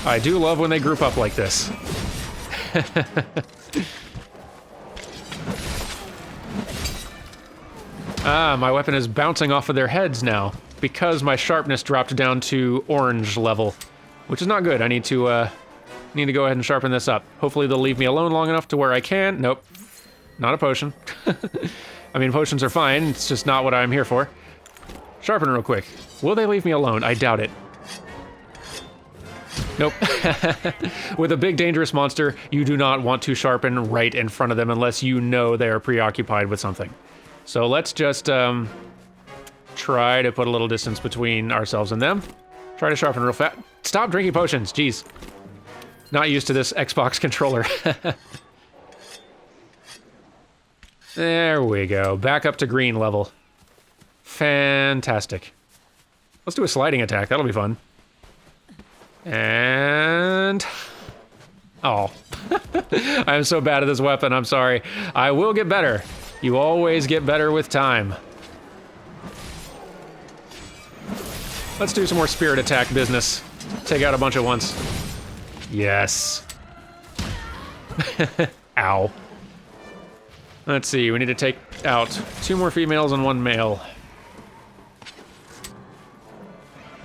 I do love when they group up like this. Ah, my weapon is bouncing off of their heads now, because my sharpness dropped down to orange level, which is not good. I need to go ahead and sharpen this up. Hopefully they'll leave me alone long enough to where I can. Nope, not a potion. I mean, potions are fine, it's just not what I'm here for. Sharpen real quick. Will they leave me alone? I doubt it. Nope. With a big dangerous monster, you do not want to sharpen right in front of them unless you know they are preoccupied with something. So let's just try to put a little distance between ourselves and them. Try to sharpen real fast. Stop drinking potions, jeez. Not used to this Xbox controller. There we go, back up to green level. Fantastic. Let's do a sliding attack, that'll be fun. And... oh. I'm so bad at this weapon, I'm sorry. I will get better. You always get better with time. Let's do some more spirit attack business. Take out a bunch at once. Yes. Ow. Let's see, we need to take out 2 more females and 1 male.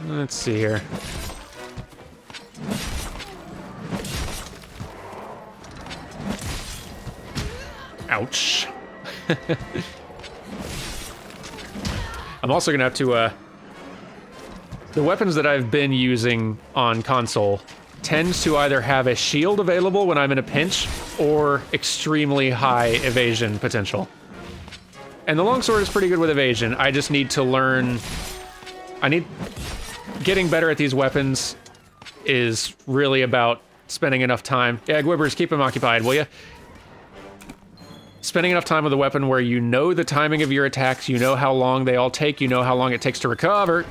Let's see here. Ouch. I'm also gonna have to, the weapons that I've been using on console tends to either have a shield available when I'm in a pinch or extremely high evasion potential. And the longsword is pretty good with evasion. I just need to learn... Getting better at these weapons is really about spending enough time. Yeah, Gwibbers, keep him occupied, will you? Spending enough time with a weapon where you know the timing of your attacks, you know how long they all take, you know how long it takes to recover.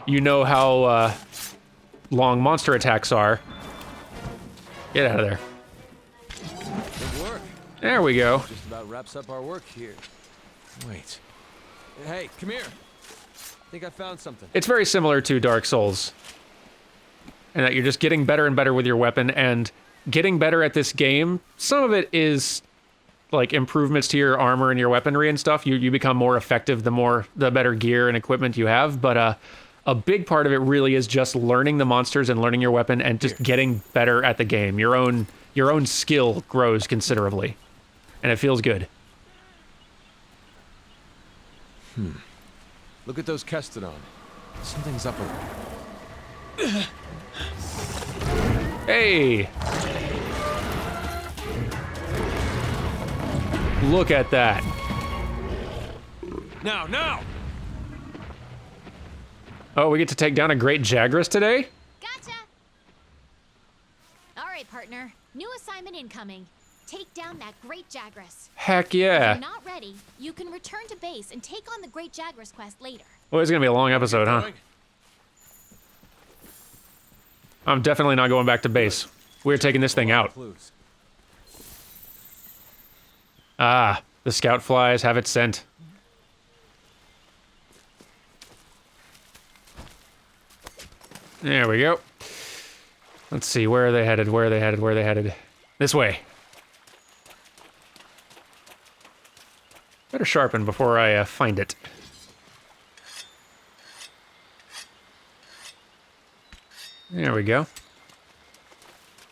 You know how long monster attacks are. Get out of there. Good work. There we go. Just about wraps up our work here. Wait. Hey, come here. I think I found something. It's very similar to Dark Souls. And that you're just getting better and better with your weapon, and getting better at this game, some of it is like improvements to your armor and your weaponry and stuff. You become more effective the better gear and equipment you have, but a big part of it really is just learning the monsters and learning your weapon and just getting better at the game. Your own skill grows considerably, and it feels good. Look at those Kestodon. Something's up with them. Hey! Look at that. Now! Oh, we get to take down a great Jagras today? Gotcha! All right, partner. New assignment incoming. Take down that great Jagras. Heck If you're yeah. not ready, you can return to base and take on the great Jagras quest later. Well, it's gonna be a long episode, huh? Going? I'm definitely not going back to base. We're taking this thing out. Clues. Ah, the scout flies have it sent. There we go. Let's see, where are they headed? Where are they headed? Where are they headed? This way. Better sharpen before I find it. There we go.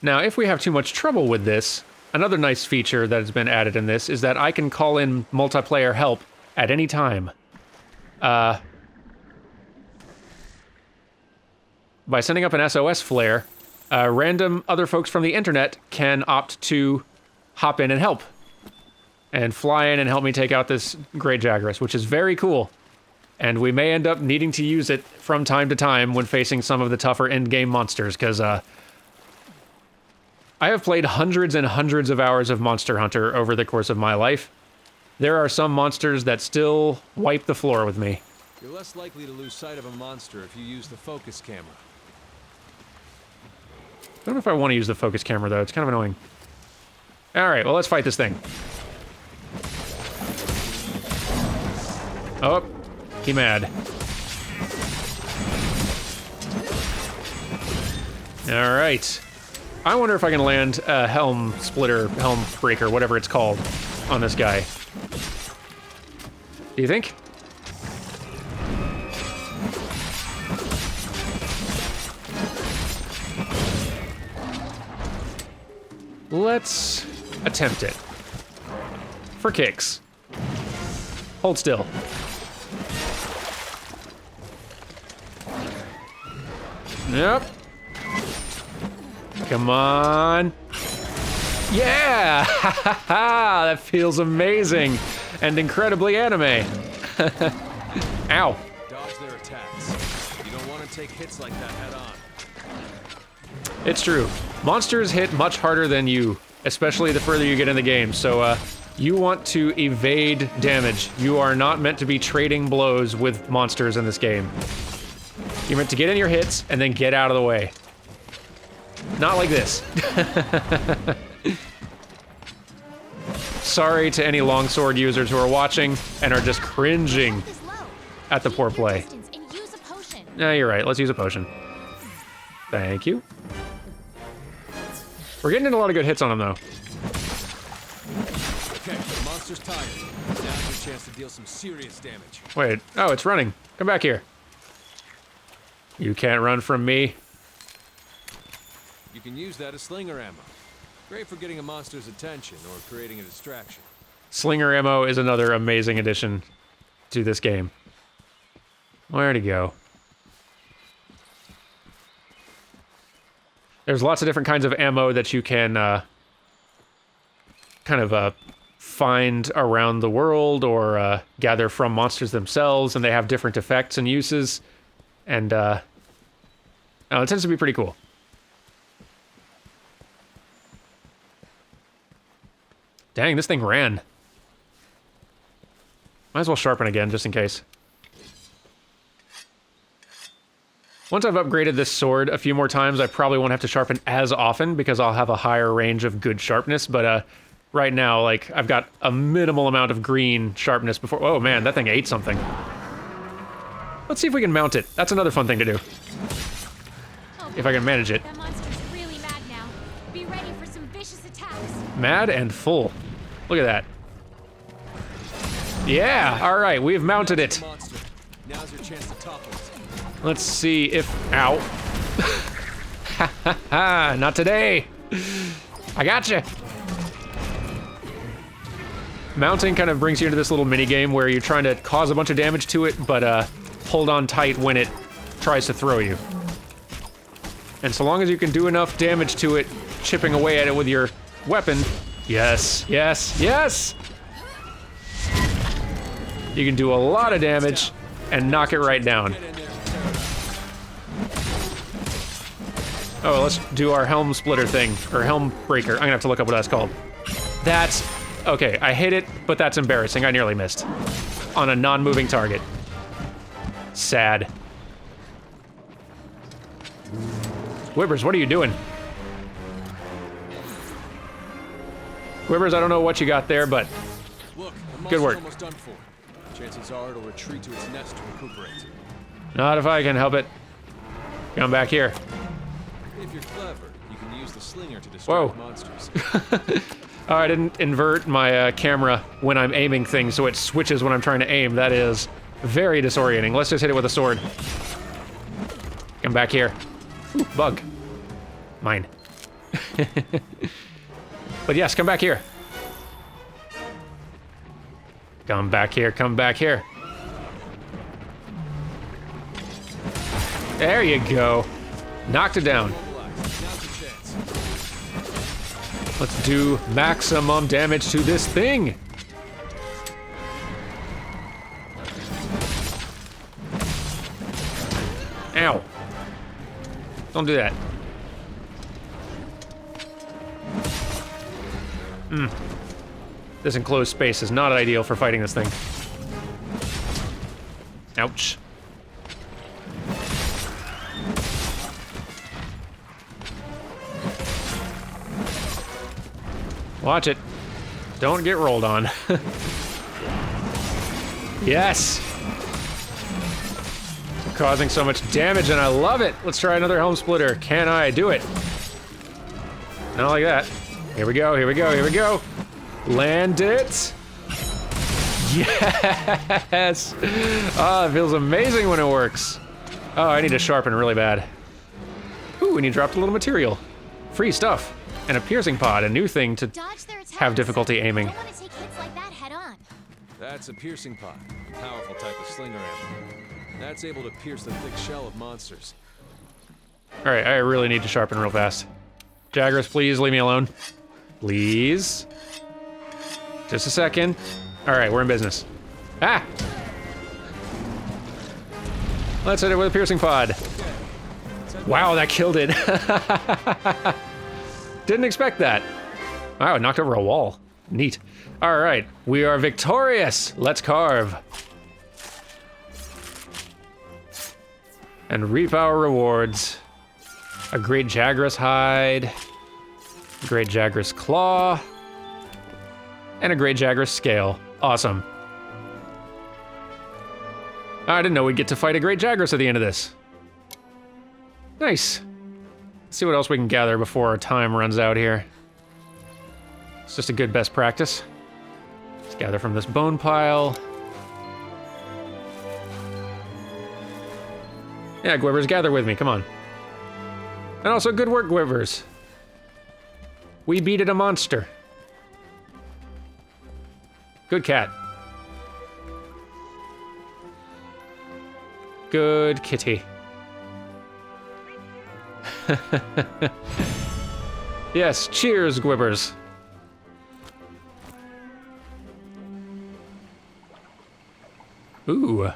Now, if we have too much trouble with this, another nice feature that has been added in this is that I can call in multiplayer help at any time. By sending up an SOS flare, random other folks from the internet can opt to hop in and help. And fly in and help me take out this great Jagras, which is very cool. And we may end up needing to use it from time to time when facing some of the tougher end-game monsters, because I have played hundreds and hundreds of hours of Monster Hunter over the course of my life. There are some monsters that still wipe the floor with me. You're less likely to lose sight of a monster if you use the focus camera. I don't know if I want to use the focus camera, though. It's kind of annoying. All right, well, let's fight this thing. Oh, he mad. All right. I wonder if I can land a helm splitter, helm breaker, whatever it's called, on this guy. Do you think? Let's attempt it. For kicks. Hold still. Yep. Come on. Yeah! That feels amazing and incredibly anime. Ow. Dodge their attacks. You don't want to take hits like that head on. It's true. Monsters hit much harder than you, especially the further you get in the game, so you want to evade damage. You are not meant to be trading blows with monsters in this game. You're meant to get in your hits and then get out of the way. Not like this. Sorry to any longsword users who are watching and are just cringing at the poor play. No, you're right. Let's use a potion. Thank you. We're getting in a lot of good hits on him, though. Okay, the monster's tired. Now's your chance to deal some serious damage. Wait. Oh, it's running. Come back here. You can't run from me. You can use that as slinger ammo. Great for getting a monster's attention or creating a distraction. Slinger ammo is another amazing addition to this game. Where'd he go? There's lots of different kinds of ammo that you can find around the world or gather from monsters themselves, and they have different effects and uses. And it tends to be pretty cool. Dang, this thing ran. Might as well sharpen again, just in case. Once I've upgraded this sword a few more times, I probably won't have to sharpen as often because I'll have a higher range of good sharpness, but right now, like, I've got a minimal amount of green sharpness before... Oh man, that thing ate something. Let's see if we can mount it. That's another fun thing to do. If I can manage it. That monster's really mad now. Be ready for some vicious attacks. Mad and full. Look at that. Yeah, all right, we've mounted it. Now's your chance to topple it. Let's see if... Ow. Ha ha ha, not today. I gotcha. Mounting kind of brings you into this little mini game where you're trying to cause a bunch of damage to it, but hold on tight when it tries to throw you. And so long as you can do enough damage to it, chipping away at it with your weapon... Yes, yes, yes! You can do a lot of damage and knock it right down. Oh, let's do our helm splitter thing, or helm breaker. I'm gonna have to look up what that's called. That's... Okay, I hit it, but that's embarrassing. I nearly missed. On a non-moving target. Sad. Gwibbers, what are you doing? Gwibbers, I don't know what you got there, but Look, the good work. almost done for. Chances are it'll retreat to its nest to recuperate. Not if I can help it. Come back here. If you're clever, you can use the slinger to Whoa. distract monsters. Oh, I didn't invert my camera when I'm aiming things, so it switches when I'm trying to aim. That is very disorienting. Let's just hit it with a sword. Come back here. Ooh, bug. Mine. But yes, come back here. Come back here, come back here. There you go. Knocked it down. Let's do maximum damage to this thing. Ow. Don't do that. This enclosed space is not ideal for fighting this thing. Ouch. Watch it. Don't get rolled on. Yes! Causing so much damage and I love it! Let's try another helm splitter. Can I do it? Not like that. Here we go, here we go, here we go. Land it. Yes! Oh, it feels amazing when it works. Oh, I need to sharpen really bad. Ooh, and he dropped a little material. Free stuff. And a piercing pod, a new thing to have difficulty aiming. Don't want to take hits like that head on. That's a piercing pod, a powerful type of slinger ammo. That's able to pierce the thick shell of monsters. All right, I really need to sharpen real fast. Jaggers, please leave me alone. Please. Just a second. All right, we're in business. Ah! Let's hit it with a piercing pod. Wow, that killed it. Didn't expect that. Wow, it knocked over a wall. Neat. All right, we are victorious. Let's carve. And reap our rewards. A great Jagras hide. A great Jagras claw. And a great Jagras scale. Awesome. I didn't know we'd get to fight a great Jagras at the end of this. Nice. Let's see what else we can gather before our time runs out here. It's just a good best practice. Let's gather from this bone pile. Yeah, Gwibbers, gather with me, come on. And also, good work, Gwibbers. We beated a monster. Good cat. Good kitty. Yes, cheers, Gwibbers. Ooh. I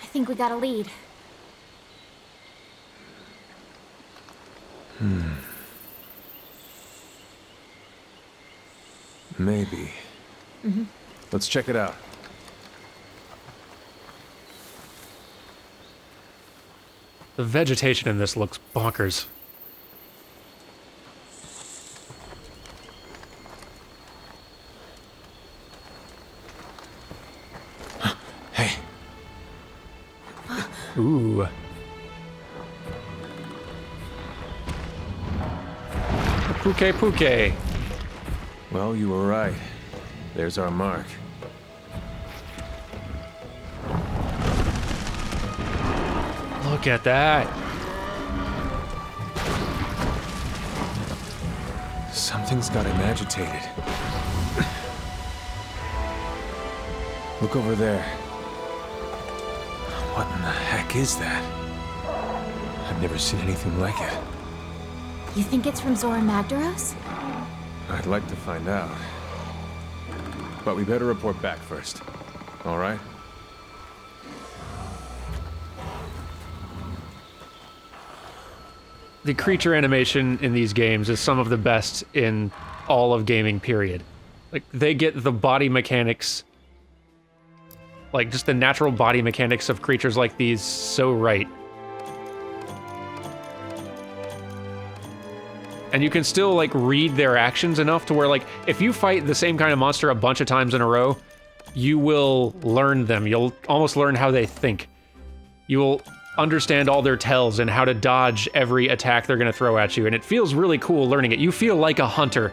think we got a lead. Maybe. Let's check it out. The vegetation in this looks bonkers. Hey. Ooh. Puke puke. Well, you were right. There's our mark. Look at that. Something's got him agitated. Look over there. What in the heck is that? I've never seen anything like it. You think it's from Zora Magdaros? I'd like to find out. But we better report back first. All right? The creature animation in these games is some of the best in all of gaming, period. Like, they get the body mechanics, like, just the natural body mechanics of creatures like these so right. And you can still, like, read their actions enough to where, like, if you fight the same kind of monster a bunch of times in a row, you will learn them. You'll almost learn how they think. You will understand all their tells and how to dodge every attack they're going to throw at you, and it feels really cool learning it. You feel like a hunter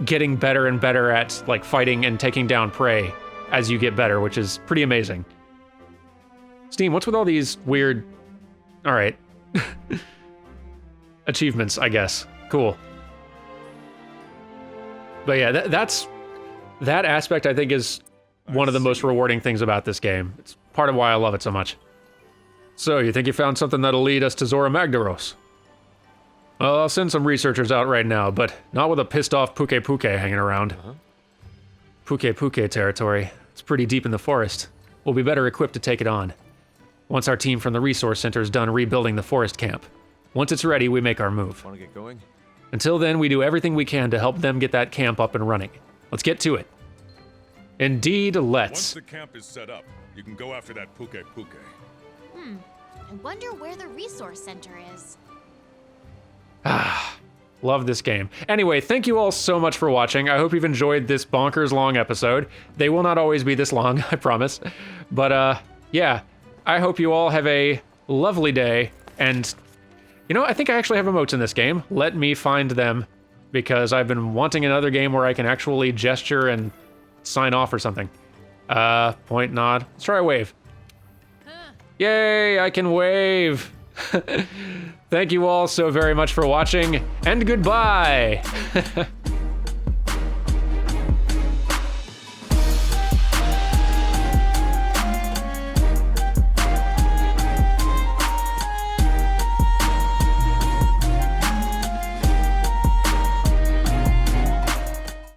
getting better and better at, like, fighting and taking down prey as you get better, which is pretty amazing. Steam, what's with all these weird... Alright. Achievements, I guess. Cool. But yeah, that aspect, I think, is one of the most rewarding things about this game. It's part of why I love it so much. So, you think you found something that'll lead us to Zora Magdaros? Well, I'll send some researchers out right now, but not with a pissed-off Puke Puke hanging around. Puke Puke territory. It's pretty deep in the forest. We'll be better equipped to take it on. Once our team from the resource center is done rebuilding the forest camp. Once it's ready, we make our move. Want to get going? Until then, we do everything we can to help them get that camp up and running. Let's get to it. Indeed, let's. Once the camp is set up, you can go after that Puke Puke. I wonder where the resource center is. Love this game. Anyway, thank you all so much for watching. I hope you've enjoyed this bonkers long episode. They will not always be this long, I promise. But yeah, I hope you all have a lovely day. And, you know, I think I actually have emotes in this game. Let me find them, because I've been wanting another game where I can actually gesture and sign off or something. Point, nod. Let's try a wave. Yay, I can wave. Thank you all so very much for watching, and goodbye.